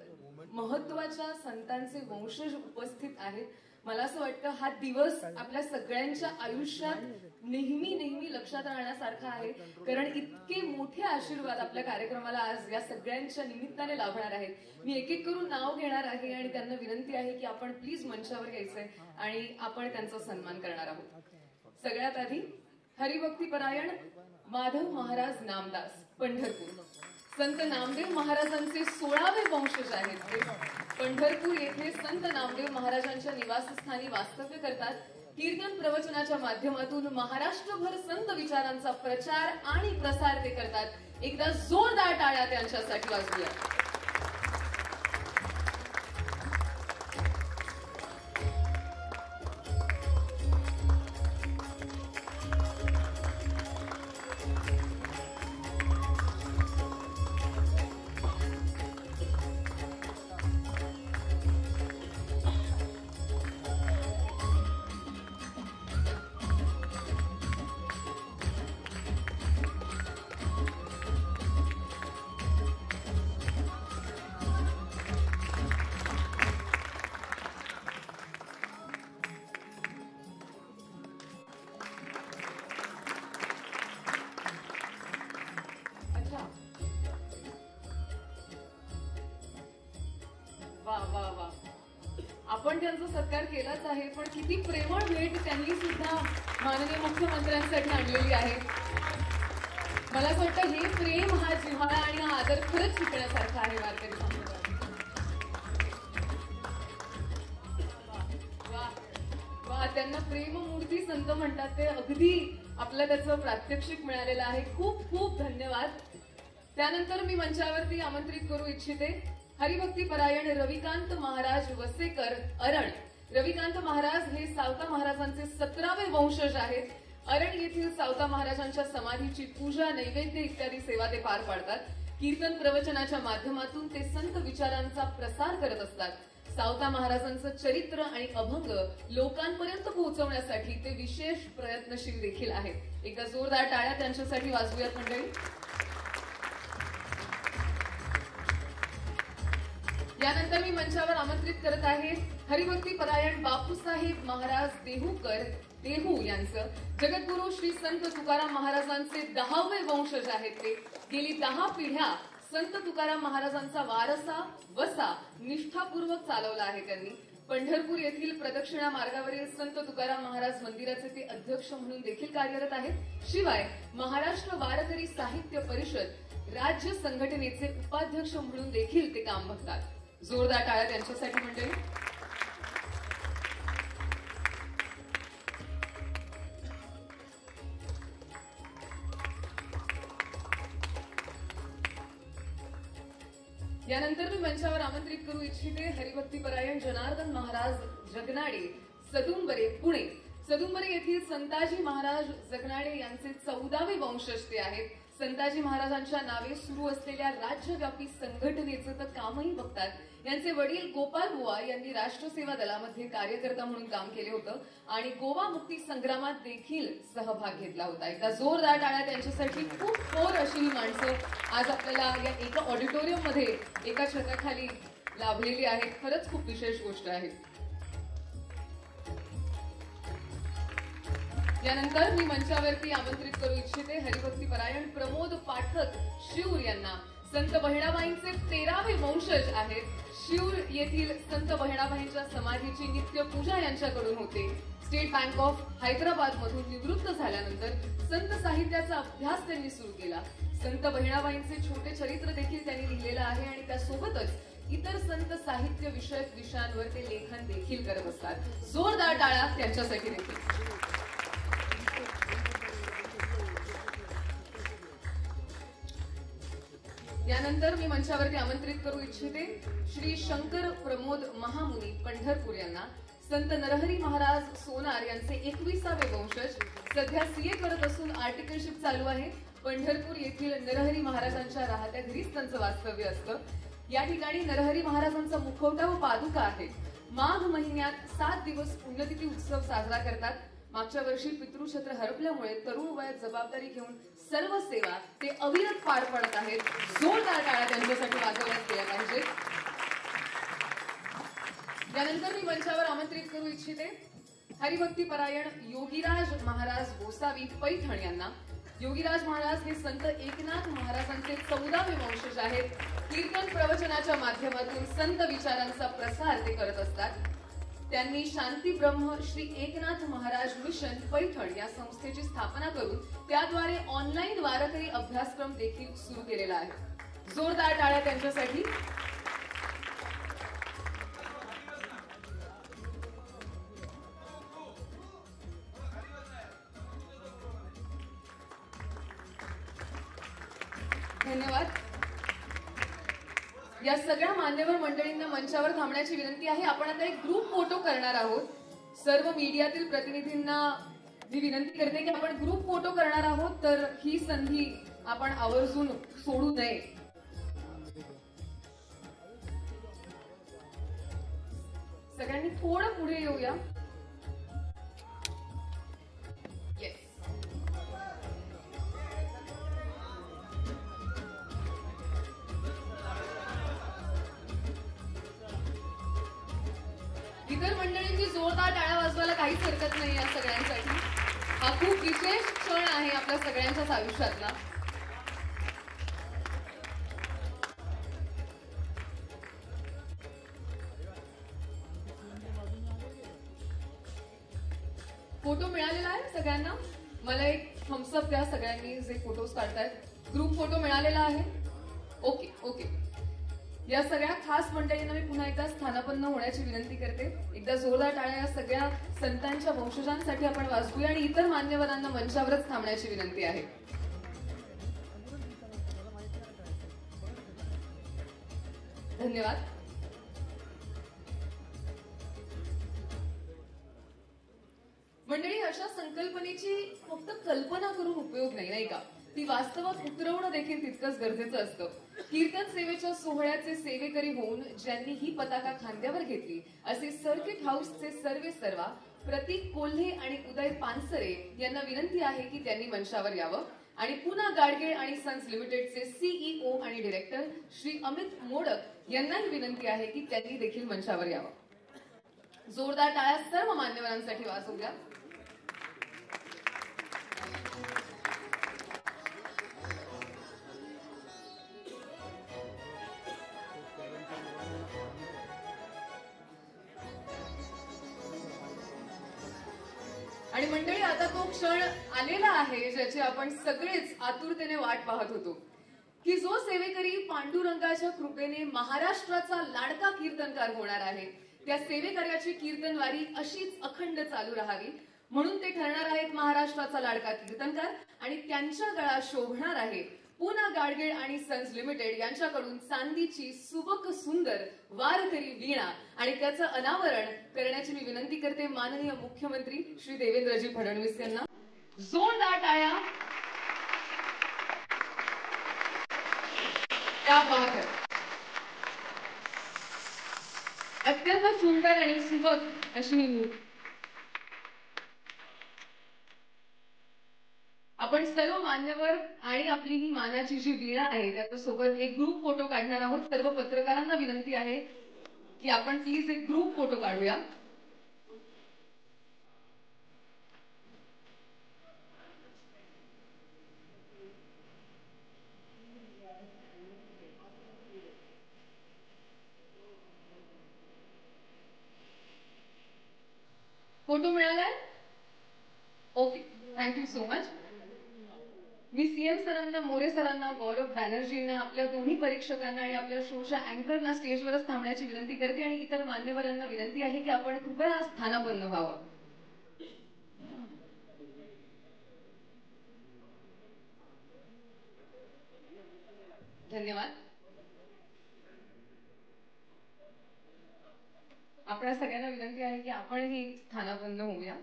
महत्वाच्या संतांचे वंशज उपस्थित आहेत. मला असं वाटतं हा दिवस आपल्या सगळ्यांच्या आयुष्यात नेहमी नेहमी लक्षात राहण्यासारखा आहे, कारण इतके मोठे आशीर्वाद आपल्या कार्यक्रमाला आज या सगळ्यांच्या निमित्ताने लाभणार आहेत. मी एक एक करून नाव घेणार आहे आणि त्यांना विनंती आहे की आपण प्लीज मंचावर यायचंय आणि आपण त्यांचा सन्मान करणार आहोत. सगळ्यात आधी हरिभक्तीपरायण माधव महाराज नामदास पंढरपूर. संत नामदेव महाराजांचे 16वे वंशज आहेत. ते पंढरपूर येथे संत नामदेव महाराजांच्या निवासस्थानी वास्तव्य करतात. कीर्तन प्रवचनाच्या माध्यमातून महाराष्ट्रभर संत विचारांचा प्रचार आणि प्रसार ते करतात. एकदा जोरदार टाळ्या त्यांच्यासाठी वाजवूया. वा वा वा, आपण त्यांचा सत्कार केलाच आहे, पण किती प्रेमळ भेट त्यांनी सुद्धा माननीय मुख्यमंत्र्यांसाठी आणलेली आहे. मला असं वाटतं हे प्रेम, हा जिव्हाळा आणि हा आदर खरंच शिकण्यासारखा आहे वारकरी समाजात. वा वा, त्यांना प्रेममूर्ती संत म्हणतात, ते अगदी आपलं त्याचं प्रात्यक्षिक मिळालेलं आहे. खूप खूप धन्यवाद. त्यानंतर मी मंचावरती आमंत्रित करू इच्छिते हरिभक्तीपरायण रविकांत महाराज वसेकर अरण. रविकांत महाराज हे सावता महाराजांचे 17वे वंशज आहेत. अरण येथील सावता महाराजांच्या समाधीची पूजा, नैवेद्य इत्यादी सेवा ते पार पाडतात. कीर्तन प्रवचनाच्या माध्यमातून ते संत विचारांचा प्रसार करत असतात. सावता महाराजांचं चरित्र आणि अभंग लोकांपर्यंत पोहोचवण्यासाठी ते विशेष प्रयत्नशील देखील आहेत. एकदा जोरदार टाळ्या त्यांच्यासाठी वाजवूयात मंडळी. यानंतर मी मंचावर आमंत्रित करत आहे हरिभक्तीपरायण बापूसाहेब महाराज देहूकर देहू यांचं. जगद्गुरू श्री संत तुकाराम महाराजांचे 10वे वंशज आहेत. ते गेली 10 पिढ्या संत तुकाराम महाराजांचा वारसा वसा निष्ठापूर्वक चालवला आहे त्यांनी. पंढरपूर येथील प्रदक्षिणा मार्गावरील संत तुकाराम महाराज मंदिराचे ते अध्यक्ष म्हणून देखील कार्यरत आहेत. शिवाय महाराष्ट्र वारकरी साहित्य परिषद राज्य संघटनेचे उपाध्यक्ष म्हणून देखील ते काम बघतात. जोरदार टाळ्या त्यांच्यासाठी मंडळी. यानंतर मी मंचावर आमंत्रित करू इच्छिते हरिभक्तीपरायण जनार्दन महाराज जगनाडे सदुंबरे पुणे. सदुंबरे येथील संताजी महाराज जगनाडे यांचे 14वे वंशज ते आहेत. संताजी महाराजांच्या नावे सुरू असलेल्या राज्यव्यापी संघटनेचं तर कामही बघतात. यांचे वडील गोपाल बुवा यांनी राष्ट्रसेवा दलामध्ये कार्यकर्ता म्हणून काम केले होतं आणि गोवा मुक्ती संग्रामात देखील सहभाग घेतला होता. एकदा जोरदार टाळ्या त्यांच्यासाठी. खूप थोर अशी ही माणसं आज आपल्याला या एका ऑडिटोरियम मध्ये एका छताखाली लाभलेली आहेत. खरंच खूप विशेष गोष्ट आहे. यानंतर मी मंचावरती आमंत्रित करू इच्छिते हरिभक्तीपरायण प्रमोद पाठक शिऊर यांना. संत बहिणाबाईंचे 13वे वंशज आहेत. शिऊर येथील संत बहिणाबाईंच्या समाधीची नित्य पूजा यांच्याकडून होते. स्टेट बँक ऑफ हैदराबाद मधून निवृत्त झाल्यानंतर संत साहित्याचा अभ्यास त्यांनी सुरू केला. संत बहिणाबाईंचे छोटे चरित्र देखील त्यांनी लिहिलेलं आहे आणि त्यासोबतच इतर संत साहित्य विषयक विषयांवर ते लेखन देखील करत असतात. जोरदार टाळ्या त्यांच्यासाठी देखील. यानंतर मी मंचावरती आमंत्रित करू इच्छिते श्री शंकर प्रमोद महामुनी पंढरपूर यांना. संत नरहरी महाराज सोनार यांचे 21वे वंशज. सध्या सीए करत असून आर्टिकलशिप चालू आहे. पंढरपूर येथील नरहरी महाराजांच्या राहत्या घरीच त्यांचं वास्तव्य असतं. या ठिकाणी नरहरी महाराजांचा मुखवटा व पादुका आहे. माघ महिन्यात 7 दिवस पुण्यतिथी उत्सव साजरा करतात. मागच्या वर्षी पितृक्षेत्र हरपल्यामुळे तरुण वयात जबाबदारी घेऊन सर्व सेवा ते अविरत पार पडत आहेत. जोरदार टाळ्या त्यांच्यासाठी वाजवण्यात केल्या पाहिजेत. यानंतर मी मंचावर आमंत्रित करू इच्छिते हरिभक्तीपरायण योगीराज महाराज गोसावी पैठण यांना. योगीराज महाराज हे संत एकनाथ महाराजांचे 14वे वंशज आहेत. कीर्तन प्रवचनाच्या माध्यमातून संत विचारांचा प्रसार ते करत असतात. त्यांनी शांती ब्रह्म श्री एकनाथ महाराज मिशन पैठण या संस्थेची स्थापना करून त्याद्वारे ऑनलाईन वारकरी अभ्यासक्रम देखील सुरू केलेला आहे. जोरदार टाळ्या त्यांच्यासाठी. धन्यवाद. या सगळ्या मान्यवर मंडळींना मंचावर थांबण्याची विनंती आहे. आपण आता एक ग्रुप फोटो करणार आहोत. सर्व मीडियातील प्रतिनिधींना मी विनंती करते की आपण ग्रुप फोटो करणार आहोत, तर ही संधी आपण आवर्जून सोडू नये. सगळ्यांनी थोडं पुढे येऊया. इतर मंडळींनी जोरदार टाळ्या वाजवायला काहीच हरकत नाही. या सगळ्यांसाठी हा खूप विशेष क्षण आहे आपल्या सगळ्यांच्याच आयुष्यातला. फोटो मिळालेला आहे सगळ्यांना. मला एक थम्सअप द्या सगळ्यांनी जे फोटोज काढतायत. ग्रुप फोटो मिळालेला आहे. Okay okay. या सगळ्या खास मंडळींना मी पुन्हा एकदा स्थानापन्न होण्याची विनंती करते. एकदा जोरदार टाळ्या या सगळ्या संतांच्या वंशजांसाठी आपण वाजवूया आणि इतर मान्यवरांना मंचावरच थांबण्याची विनंती आहे. धन्यवाद. मंडळी, अशा संकल्पनेची फक्त कल्पना करून उपयोग नाही, नाही का? ती वास्तवात उतरवणं देखील तितकंच गरजेचं असतं. कीर्तन सेवेच्या सोहळ्याचे सेवेकरी होऊन ज्यांनी ही पताका खांद्यावर घेतली असे सर्किट हाऊसचे सर्वे सर्वा प्रतीक कोल्हे आणि उदय पानसरे यांना विनंती आहे की त्यांनी मंचावर यावं. आणि पुन्हा गाडगीळ आणि सन्स लिमिटेडचे सीईओ आणि डिरेक्टर श्री अमित मोडक यांनाही विनंती आहे की त्यांनी देखील मंचावर यावं. जोरदार टाळ्या सर्व मान्यवरांसाठी वाजवूया. आणि मंडळी, आता तो क्षण आलेला आहे ज्याची आपण सगळेच आतुरतेने वाट पाहत होतो, की जो सेवेकरी पांडुरंगाच्या कृपेने महाराष्ट्राचा लाडका कीर्तनकार होणार आहे, त्या सेवेकऱ्याची कीर्तनवारी अशीच अखंड चालू राहावी म्हणून ते ठरणार आहेत महाराष्ट्राचा लाडका कीर्तनकार. आणि त्यांच्या गळा शोभणार आहे पुन्हा गाडगीळ आणि सन्स लिमिटेड यांच्याकडून चांदीची सुबक सुंदर वारकरी वीणा. आणि त्याचं अनावरण करण्याची मी विनंती करते माननीय मुख्यमंत्री श्री देवेंद्रजी फडणवीस यांना. जोरदार टाळ्या. त्या बाबत अत्यंत सुंदर आणि सुबक अशी आपण सर्व मान्यवर आणि आपली ही मानाची जी वीणा आहे त्याच्यासोबत एक ग्रुप फोटो काढणार आहोत. सर्व पत्रकारांना विनंती आहे की आपण प्लीज एक ग्रुप फोटो काढूया. फोटो मिळालाय? Okay, thank you so much. मी सीएम सरांना, मोरे सरांना, गौरव बॅनर्जींना, आपल्या दोन्ही परीक्षकांना आणि आपल्या शोच्या अँकरना स्टेजवरच थांबण्याची विनंती करते आणि इतर मान्यवरांना विनंती आहे की आपण कृपया स्थानापन्न व्हावं. धन्यवाद. आपल्या सगळ्यांना विनंती आहे की आपणही स्थानापन्न होऊया.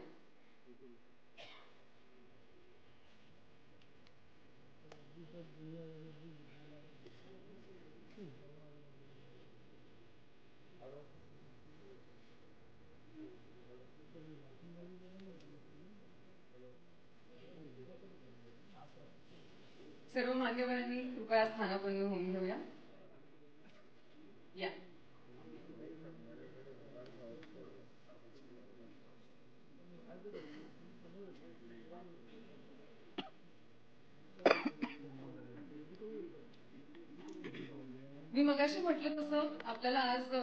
सर्व मान्यवरांनी कृपया स्थानापन्न होऊन घेऊया. या मी मगाशी म्हटलं तसं आपल्याला आज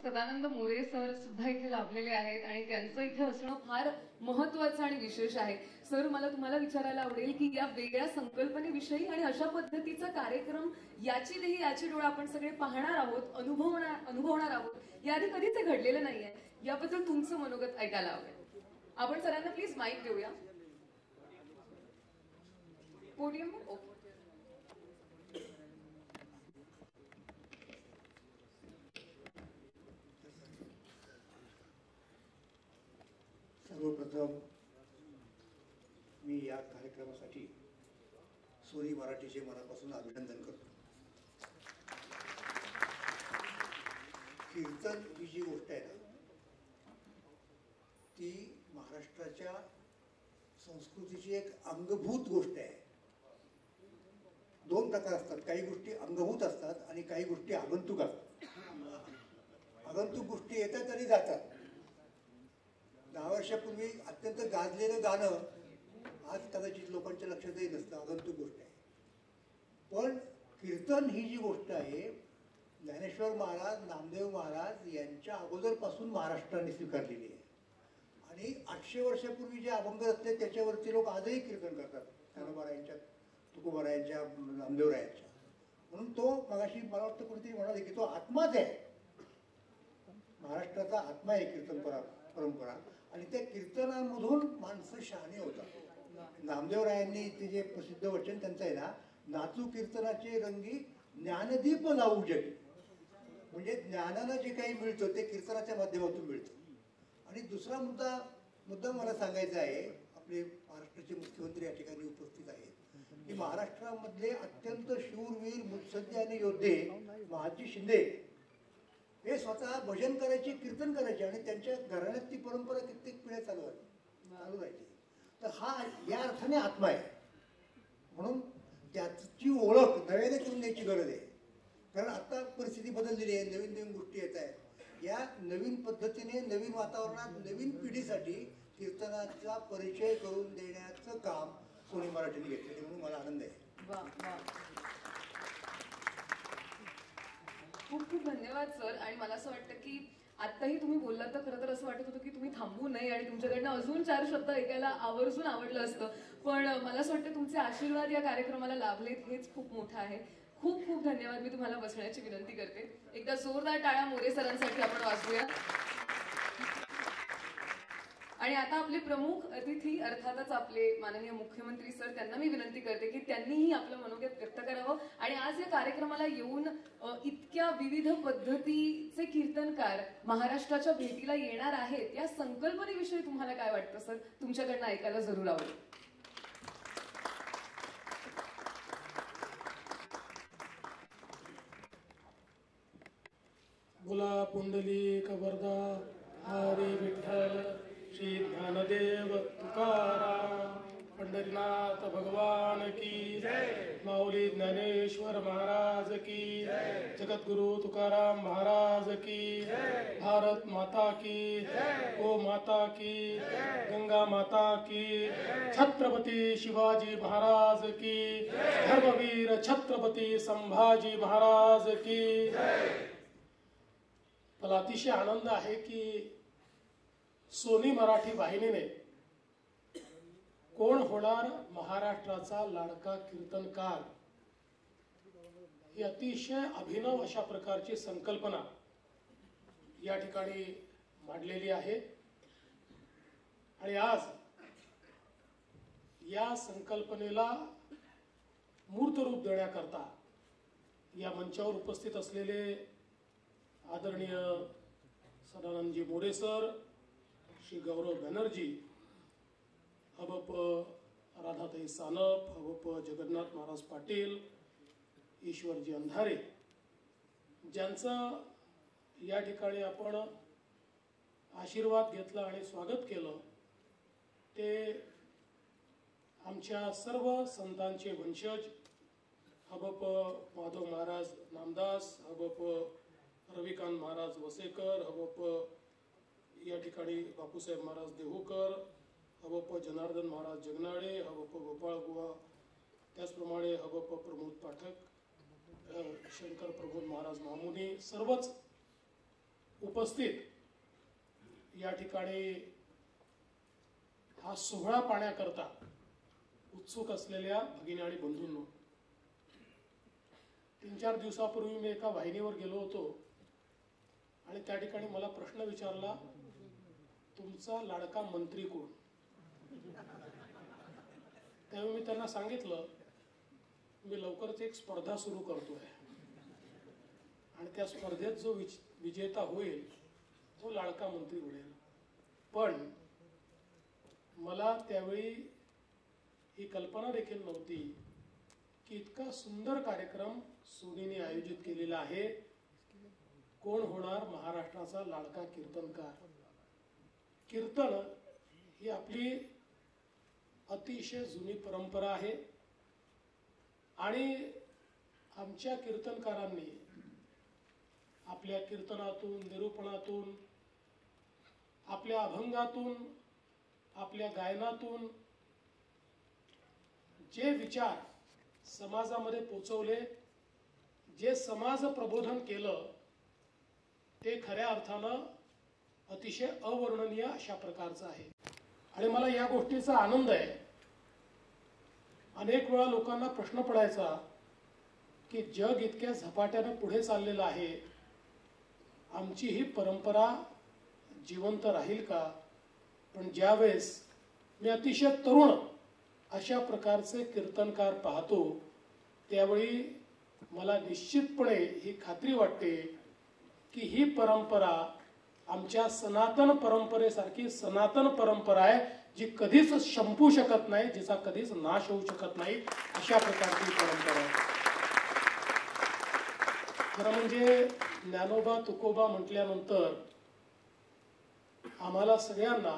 सदानंद मोरे सर सुद्धा इथे लाभलेले आहेत आणि त्यांचं इथे असणं फार महत्वाचं आणि विशेष आहे. सर, मला तुम्हाला विचारायला आवडेल की या वेगळ्या संकल्पनेविषयी आणि अशा पद्धतीचा कार्यक्रम याची देही याची डोळा आपण सगळे पाहणार आहोत, अनुभवणार आहोत. याआधी कधीच हे घडलेलं नाहीये. याबद्दल तुमचं मनोगत ऐकायला आवडेल. आपण सरांना प्लीज माईक देऊया. पोडियमवर ओके. सर्वप्रथम मी या कार्यक्रमासाठी सोनी मराठीचे मनापासून अभिनंदन करतो. कीर्तन ही जी गोष्ट आहे ना, ती महाराष्ट्राच्या संस्कृतीची एक अंगभूत गोष्ट आहे. दोन प्रकार असतात, काही गोष्टी अंगभूत असतात आणि काही गोष्टी आगंतुक असतात. आगंतुक गोष्टी येतात आणि जातात. 10 वर्षापूर्वी अत्यंत गाजलेलं गाणं आज कदाचित लोकांच्या लक्षातही नसतं, आगंतुक गोष्ट आहे. पण कीर्तन ही जी गोष्ट आहे, ज्ञानेश्वर महाराज, नामदेव महाराज यांच्या अगोदरपासून महाराष्ट्राने स्वीकारलेली आहे. आणि 800 वर्षापूर्वी जे अभंग असले त्याच्यावरती लोक आजही कीर्तन करतात, ज्ञानोबारायांच्या, तुकोबारायांच्या, नामदेवरायांच्या. म्हणून तो मगाशी मला वाटतं कोणीतरी म्हणाले की तो आत्माच आहे, महाराष्ट्राचा आत्मा आहे कीर्तन परंपरा. आणि त्या कीर्तनामधून माणसं शहाणी होतात. नामदेवरायांनी ते जे प्रसिद्ध वचन त्यांचं आहे ना, नाचू कीर्तनाचे रंगी ज्ञानदीप लावू जगी. म्हणजे ज्ञानाला जे काही मिळतं ते कीर्तनाच्या माध्यमातून मिळतं. आणि दुसरा मुद्दा मला सांगायचा आहे, आपले महाराष्ट्राचे मुख्यमंत्री या ठिकाणी उपस्थित आहेत, की महाराष्ट्रामधले अत्यंत शूरवीर, मुत्सद्दी आणि योद्धे महाजी शिंदे हे स्वतः भजन करायचे, कीर्तन करायचे आणि त्यांच्या घराण्यात ती परंपरा कित्येक पिढ्या चालू राहिली. तर हा या अर्थाने आत्मा आहे. म्हणून त्याची ओळख नव्याने करून द्यायची गरज आहे. कारण आता परिस्थिती बदललेली आहे, नवीन नवीन गोष्टी येत आहेत. या नवीन पद्धतीने, नवीन वातावरणात, नवीन पिढीसाठी कीर्तनाचा परिचय करून देण्याचं काम सोनी मराठीने घेतले, म्हणून मला आनंद आहे. खूप खूप धन्यवाद सर. आणि मला असं वाटतं की आत्ताही तुम्ही बोललात तर खरं तर असं वाटत होतं की तुम्ही थांबू नये आणि तुमच्याकडनं अजून 4 शब्द ऐकायला आवर्जून आवडलं असतं. पण मला असं वाटतं तुमचे आशीर्वाद या कार्यक्रमाला लाभलेत हेच खूप मोठं आहे. खूप खूप धन्यवाद. मी तुम्हाला बसण्याची विनंती करते. एकदा जोरदार टाळ्या मोरे सरांसाठी आपण वाजवूया. आणि आता आपले प्रमुख अतिथी अर्थातच आपले माननीय मुख्यमंत्री सर, त्यांना मी विनंती करते की त्यांनीही आपलं मनोगत व्यक्त करावं. आणि आज या कार्यक्रमाला येऊन इतक्या विविध पद्धतीचे कीर्तनकार महाराष्ट्राच्या भेटीला येणार आहेत, या संकल्पनेविषयी तुम्हाला काय वाटतं सर? तुमच्याकडनं ऐकायला जरूर आवडेल. बोला पुंडलिक वरदा हरी विठ्ठल श्री ज्ञानदेव तुकाराम. पंढरीनाथ भगवान की जय. माऊली ज्ञानेश्वर महाराज की जय. जगद्गुरु तुकाराम महाराज की जय. भारत माता की जय. गो माता की जय. गंगा माता की जय. छत्रपती शिवाजी महाराज की जय. धर्मवीर छत्रपती संभाजी महाराज की जय. मला अतिशय आनंद आहे की सोनी मराठी वाहिनीने कोण होणार महाराष्ट्राचा लाडका कीर्तनकार ही अतिशय अभिनव अशा प्रकारची संकल्पना या ठिकाणी मांडलेली आहे. आणि आज या संकल्पनेला मूर्त रूप देण्याकरता या मंचावर उपस्थित असलेले आदरणीय सदानंदजी मोरे सर, श्री गौरव बॅनर्जी, हबप राधाताई सानप, हवप जगन्नाथ महाराज पाटील, ईश्वरजी अंधारे, ज्यांचं या ठिकाणी आपण आशीर्वाद घेतला आणि स्वागत केलं, ते आमच्या सर्व संतांचे वंशज हबप माधव महाराज नामदास, हबप रविकांत महाराज वसेकर, हबप या ठिकाणी बापूसाहेब महाराज देहूकर, हबप जनार्दन महाराज जगनाडे, हबप गोपाळ गुहा, त्याचप्रमाणे हबप प्रमोद पाठक, शंकर प्रमोद महाराज मामुनी, सर्वच उपस्थित या ठिकाणी हा सोहळा पाहण्याकरता उत्सुक असलेल्या भगिनी आणि बंधूंनो, 3-4 दिवसापूर्वी मी एका वाहिनीवर गेलो होतो आणि त्या ठिकाणी मला प्रश्न विचारला, तुमचा लाडका मंत्री कोण? त्यावेळी मी त्यांना सांगितलं, मी लवकरच एक स्पर्धा सुरू करतोय आणि त्या स्पर्धेत जो विजेता होईल तो लाडका मंत्री बनेल. पण मला त्यावेळी ही कल्पना देखील नव्हती की इतका सुंदर कार्यक्रम सोनीने आयोजित केलेला आहे. कोण होणार महाराष्ट्राचा लाडका कीर्तनकार? कीर्तन ही आपली अतिशय जुनी परंपरा आहे आणि आमच्या कीर्तनकारांनी आपल्या कीर्तनातून, निरूपणातून, आपल्या अभंगातून, आपल्या गायनातून जे विचार समाजामध्ये पोचवले, जे समाज प्रबोधन केलं, ते खऱ्या अर्थानं अतिशय अवर्णनीय अशा प्रकारचं आहे. आणि मला या गोष्टीचा आनंद आहे. अनेक वेळा लोकांना प्रश्न पडायचा की जग इतक्या झपाट्यानं पुढे चाललेलं आहे, आमची ही परंपरा जिवंत राहील का? पण ज्यावेळेस मी अतिशय तरुण अशा प्रकारचे कीर्तनकार पाहतो, त्यावेळी मला निश्चितपणे ही खात्री वाटते की ही परंपरा आमच्या सनातन परंपरेसारखी सनातन परंपरा आहे, जी कधीच संपू शकत नाही, जिचा कधीच नाश होऊ शकत नाही, अशा प्रकारची परंपरा आहे. खरं म्हणजे ज्ञानोबा तुकोबा म्हटल्यानंतर आम्हाला सगळ्यांना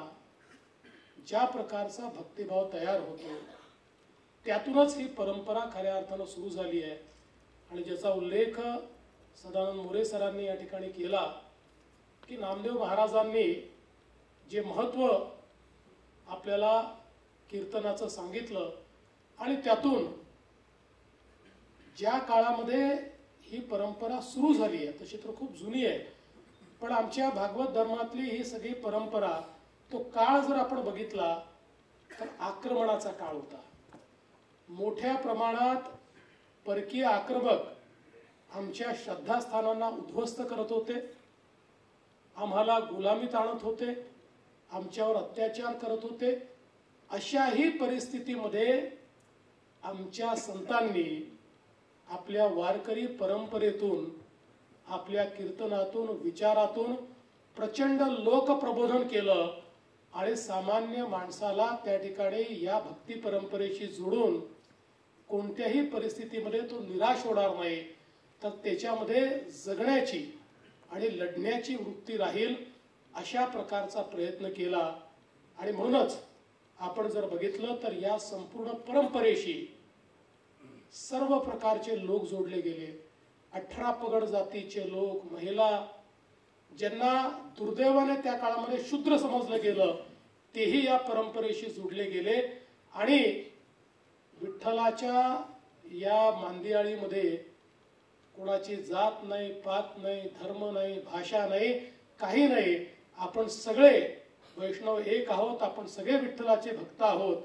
ज्या प्रकारचा भक्तिभाव तयार होतो, त्यातूनच ही परंपरा खऱ्या अर्थानं सुरू झाली आहे. आणि ज्याचा उल्लेख सदानंद मोरे सरांनी या ठिकाणी केला की नामदेव महाराजांनी जे महत्व आपल्याला कीर्तनाचं सांगितलं आणि त्यातून ज्या काळामध्ये ही परंपरा सुरू झाली आहे, तशी तर खूप जुनी आहे, पण आमच्या भागवत धर्मातली ही सगळी परंपरा, तो काळ जर आपण बघितला तर आक्रमणाचा काळ होता. मोठ्या प्रमाणात परकीय आक्रमक आमच्या श्रद्धास्थानांना उद्ध्वस्त करत होते, आम्हाला गुलामीत आणत होते, आमच्यावर अत्याचार करत होते. अशाही परिस्थितीमध्ये आमच्या संतांनी आपल्या वारकरी परंपरेतून, आपल्या कीर्तनातून, विचारातून प्रचंड लोकप्रबोधन केलं आणि सामान्य माणसाला त्या ठिकाणी या भक्ती परंपरेशी जोडून कोणत्याही परिस्थितीमध्ये तो निराश होणार नाही, तर त्याच्यामध्ये जगण्याची आणि लढण्याची वृत्ती राहील अशा प्रकारचा प्रयत्न केला. आणि म्हणूनच आपण जर बघितलं तर या संपूर्ण परंपरेशी सर्व प्रकारचे लोक जोडले गेले. 18 पगड जातीचे लोक, महिला, ज्यांना दुर्दैवाने त्या काळामध्ये शूद्र समजलं गेलं, तेही या परंपरेशी जोडले गेले. आणि विठ्ठलाच्या या मांदियाळीमध्ये कोणाची जात नाही, पात नाही, धर्म नाही, भाषा नाही, काही नाही. आपण सगळे वैष्णव एक आहोत, आपण सगळे विठ्ठलाचे भक्त आहोत,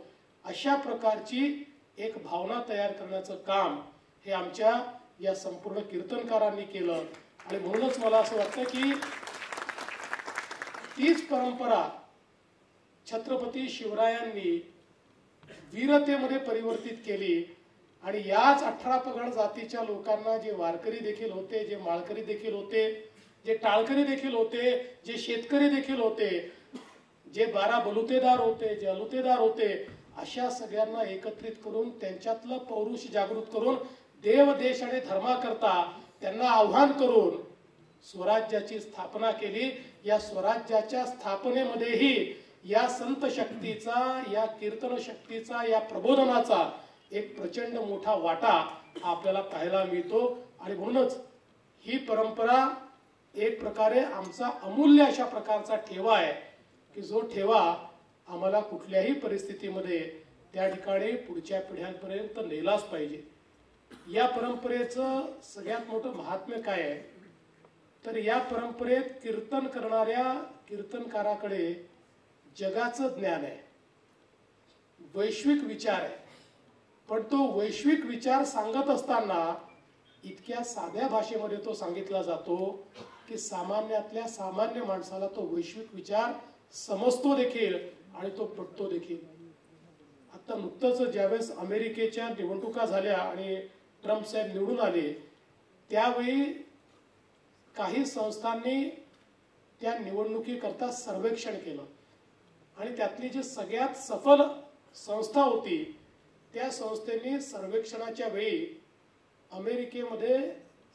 अशा प्रकारची एक भावना तयार करण्याचं काम हे आमच्या या संपूर्ण कीर्तनकारांनी केलं. आणि म्हणूनच मला असं वाटतं की तीच परंपरा छत्रपती शिवरायांनी वीरतेमध्ये परिवर्तित केली. आणि याच 18 पगड जातीच्या लोकांना, जे वारकरी देखील होते, जे माळकरी देखील होते, जे टाळकरी देखील होते, जे शेतकरी देखील होते, जे 12 बलुतेदार होते, जे अलुतेदार होते, अशा सगळ्यांना एकत्रित करून त्यांच्यातलं पौरुष जागृत करून देव देश आणि धर्माकरता त्यांना आव्हान करून स्वराज्याची स्थापना केली. या स्वराज्याच्या स्थापनेमध्येही या संत शक्तीचा, या कीर्तन शक्तीचा, या प्रबोधनाचा एक प्रचंड मोठा वाटा आपल्याला पाहायला मिळतो. आणि म्हणूनच ही परंपरा एक प्रकारे आमचा अमूल्य अशा प्रकारचा ठेवा आहे की जो ठेवा आम्हाला कुठल्याही परिस्थितीमध्ये त्या ठिकाणी पुढच्या पिढ्यांपर्यंत नेलाच पाहिजे. या परंपरेचं सगळ्यात मोठं महात्म्य काय आहे तर या परंपरेत कीर्तन करणाऱ्या कीर्तनकाराकडे जगाचं ज्ञान आहे, वैश्विक विचार आहे. पण तो वैश्विक विचार सांगत असताना इतक्या साध्या भाषेमध्ये तो सांगितला जातो की सामान्यातल्या सामान्य माणसाला तो वैश्विक विचार समजतो देखील आणि तो पटतो देखील. आता नुकतंच ज्यावेळेस अमेरिकेच्या निवडणुका झाल्या आणि ट्रम्प साहेब निवडून आले त्यावेळी काही संस्थांनी त्या निवडणुकीकरता सर्वेक्षण केलं आणि त्यातली जी सगळ्यात सफल संस्था होती त्या संस्थेने सर्वेक्षणाच्या वेळी अमेरिकेमध्ये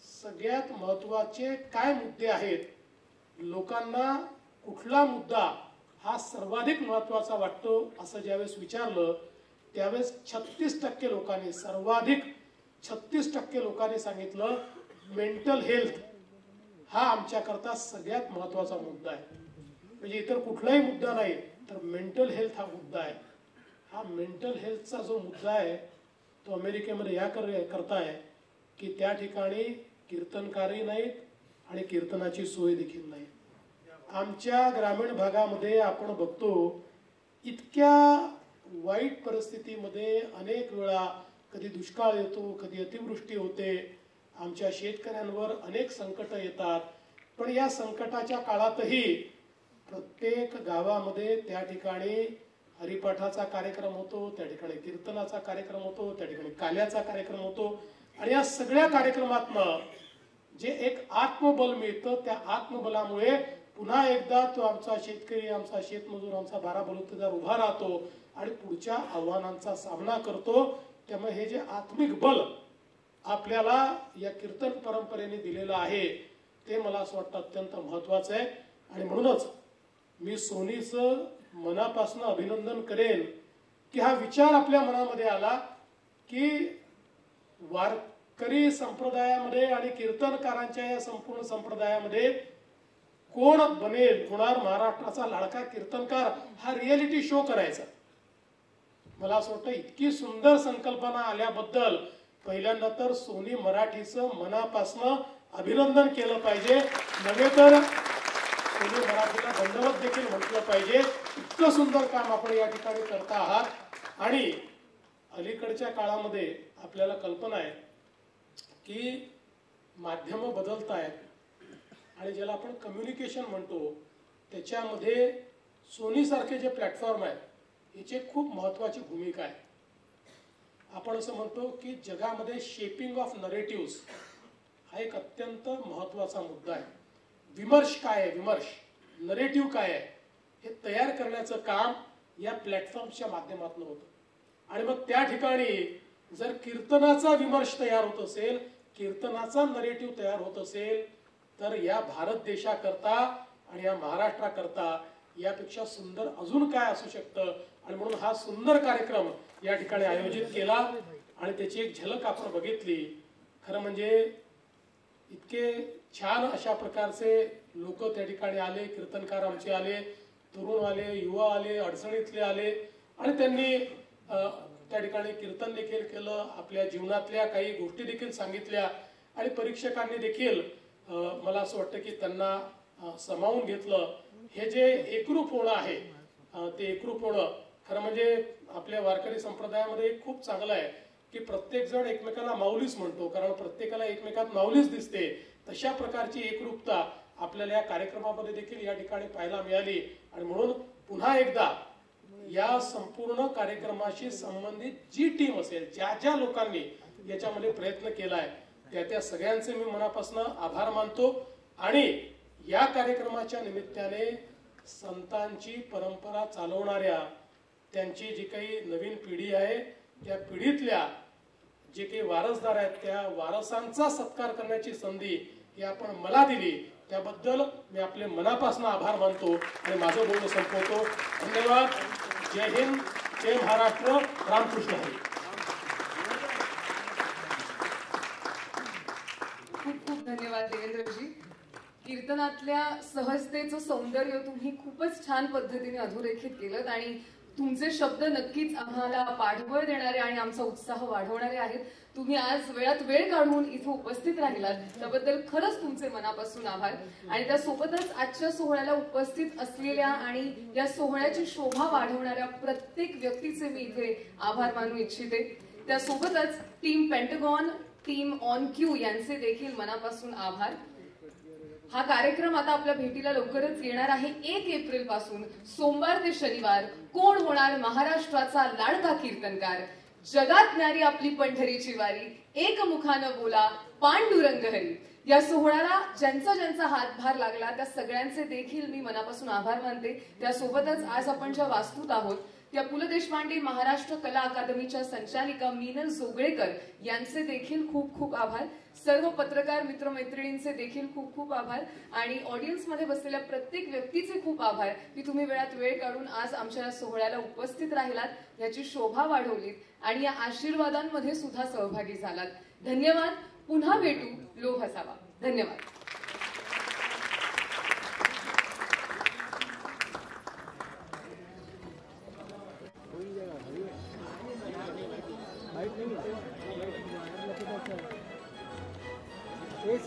सगळ्यात महत्वाचे काय मुद्दे आहेत, लोकांना कुठला मुद्दा हा सर्वाधिक महत्वाचा वाटतो असं ज्यावेळेस विचारलं त्यावेळेस 36% लोकांनी, सर्वाधिक 36% लोकांनी सांगितलं मेंटल हेल्थ हा आमच्याकरता सगळ्यात महत्वाचा मुद्दा आहे. म्हणजे इतर कुठलाही मुद्दा नाही तर मेंटल हेल्थ हा मुद्दा आहे. हा मेंटल हेल्थचा जो मुद्दा आहे तो अमेरिकेमध्ये या करता आहे की त्या ठिकाणी कीर्तनकारही नाहीत आणि कीर्तनाची सोय देखील नाही. आमच्या ग्रामीण भागामध्ये आपण बघतो इतक्या वाईट परिस्थितीमध्ये अनेक वेळा कधी दुष्काळ येतो, कधी अतिवृष्टी होते, आमच्या शेतकऱ्यांवर अनेक संकट येतात. पण या संकटाच्या काळातही प्रत्येक गावामध्ये त्या ठिकाणी हरिपाठाचा कार्यक्रम होतो, त्या ठिकाणी कीर्तनाचा कार्यक्रम होतो, त्या ठिकाणी काल्याचा कार्यक्रम होतो. आणि या सगळ्या कार्यक्रमातनं जे एक आत्मबल मिळतं त्या आत्मबलामुळे पुन्हा एकदा तो आमचा शेतकरी, आमचा शेतमजूर, आमचा 12 बलुतेदार उभा राहतो आणि पुढच्या आव्हानांचा सामना करतो. त्यामुळे हे जे आत्मिक बल आपल्याला या कीर्तन परंपरेने दिलेलं आहे ते मला असं वाटतं अत्यंत महत्वाचं आहे. आणि म्हणूनच मी सोनीचं मनापासून अभिनंदन करेन की हा विचार आपल्या मनामध्ये आला की वारकरी संप्रदायामध्ये आणि कीर्तनकारांच्या या संपूर्ण संप्रदायामध्ये कोण बनेल, होणार महाराष्ट्राचा लाडका कीर्तनकार हा रियालिटी शो करायचा. मला असं वाटतं इतकी सुंदर संकल्पना आल्याबद्दल पहिल्यांदा तर सोनी मराठीचं मनापासून अभिनंदन केलं पाहिजे, नव्हे तर सोनी मराठीला धन्यवाद देखील म्हटलं पाहिजे. इतकं सुंदर काम आपण या ठिकाणी करता आहात. आणि अलीकडच्या काळामध्ये आपल्याला कल्पना आहे की माध्यम बदलत आहेत आणि ज्याला आपण कम्युनिकेशन म्हणतो त्याच्यामध्ये सोनी सारखे जे प्लॅटफॉर्म आहेत याची खूप महत्वाची भूमिका आहे. आपण असं म्हणतो की जगामध्ये शेपिंग ऑफ नरेटिव्ह हा एक अत्यंत महत्वाचा मुद्दा आहे. विमर्श काय आहे, विमर्श नरेटिव्ह काय आहे हे तयार करण्याचं काम या प्लॅटफॉर्मच्या माध्यमातून होतं. आणि मग त्या ठिकाणी जर कीर्तनाचा विमर्श तयार होत असेल, कीर्तनाचा नरेटिव्ह तयार होत असेल तर या भारत देशाकरता आणि या महाराष्ट्राकरता यापेक्षा सुंदर अजून काय असू शकतं. आणि म्हणून हा सुंदर कार्यक्रम या ठिकाणी आयोजित केला आणि त्याची एक झलक आपण बघितली. खरं म्हणजे इतके छान अशा प्रकारचे लोक त्या ठिकाणी आले, कीर्तनकार आमचे आले, तरुण आले, युवा आले, अडचणीतले आले आणि त्यांनी त्या ठिकाणी कीर्तन देखील केलं, आपल्या जीवनातल्या काही गोष्टी देखील सांगितल्या आणि परीक्षकांनी देखील मला असं वाटतं की त्यांना सामावून घेतलं. हे जे एकरूप होणं आहे ते एकरूप होणं खरं म्हणजे आपल्या वारकरी संप्रदायामध्ये खूप चांगलं आहे की प्रत्येक जण एकमेकाला माऊलीच म्हणतो, कारण प्रत्येकाला एकमेकात माऊलीच दिसते. तशा प्रकारची एकरूपता आपल्याला या कार्यक्रमामध्ये देखील या ठिकाणी पाहायला मिळाली. आणि म्हणून पुन्हा एकदा या संपूर्ण कार्यक्रमाशी संबंधित जी टीम असेल, ज्या ज्या लोकांनी याच्यामध्ये प्रयत्न केलाय त्या सगळ्यांचे मी मनापासून आभार मानतो. आणि या कार्यक्रमाच्या निमित्ताने संतांची परंपरा चालवणाऱ्या त्यांची जी काही नवीन पिढी आहे त्या पिढीतल्या जे काही वारसदार आहेत त्या वारसांचा सत्कार करण्याची संधी ही आपण मला दिली, त्याबद्दल मी आपले मनापासून आभार मानतो आणि माझं बोलणं संपवतो. धन्यवाद. जय हिंद, जय महाराष्ट्र. रामकृष्ण हरी. खूप खूप धन्यवाद देवेंद्रजी. कीर्तनातल्या सहजतेचं सौंदर्य तुम्ही खूपच छान पद्धतीने अधोरेखित केलं आणि तुमचे शब्द नक्कीच आम्हाला पाठबळ देणारे आणि आमचा उत्साह वाढवणारे आहेत. तुम्ही आज वेळात वेळ काढून इथे उपस्थित राहिलात त्याबद्दल खरंच तुमचे मनापासून आभार. आणि त्यासोबतच आजच्या सोहळ्याला उपस्थित असलेल्या आणि या सोहळ्याची शोभा वाढवणाऱ्या प्रत्येक व्यक्तीचे मी इथे आभार मानू इच्छिते. त्यासोबतच team pentagon, team on Q यांचे देखील मनापासून आभार. हा कार्यक्रम आता आपल्या भेटीला लवकरच येणार आहे. 1 एप्रिल पासून सोमवार ते शनिवार कोण होणार महाराष्ट्राचा लाडका कीर्तनकार, जगात न्यारी आपली पंढरीची वारी, एकमुखानं बोला पांडुरंग हरी. या सोहळ्याला ज्यांचा ज्यांचा हातभार लागला त्या सगळ्यांचे देखील मी मनापासून आभार मानते. त्यासोबतच आज आपण ज्या वास्तूत आहोत त्या पु ल देशपांडे महाराष्ट्र कला अकादमीच्या संचालिका मीनल जोगळेकर यांचे देखील खूप खूप आभार. सर्व पत्रकार मित्रमैत्रिणींचे देखील खूप खूप आभार आणि ऑडियन्स मध्ये बसलेल्या प्रत्येक व्यक्तीचे खूप आभार की तुम्ही वेळात वेळ काढून आज आमच्या या सोहळ्याला उपस्थित राहिलात, याची शोभा वाढवलीत आणि या आशीर्वादांमध्ये सुद्धा सहभागी झालात. धन्यवाद. पुन्हा भेटू. लोभ असावा. धन्यवाद. Yes.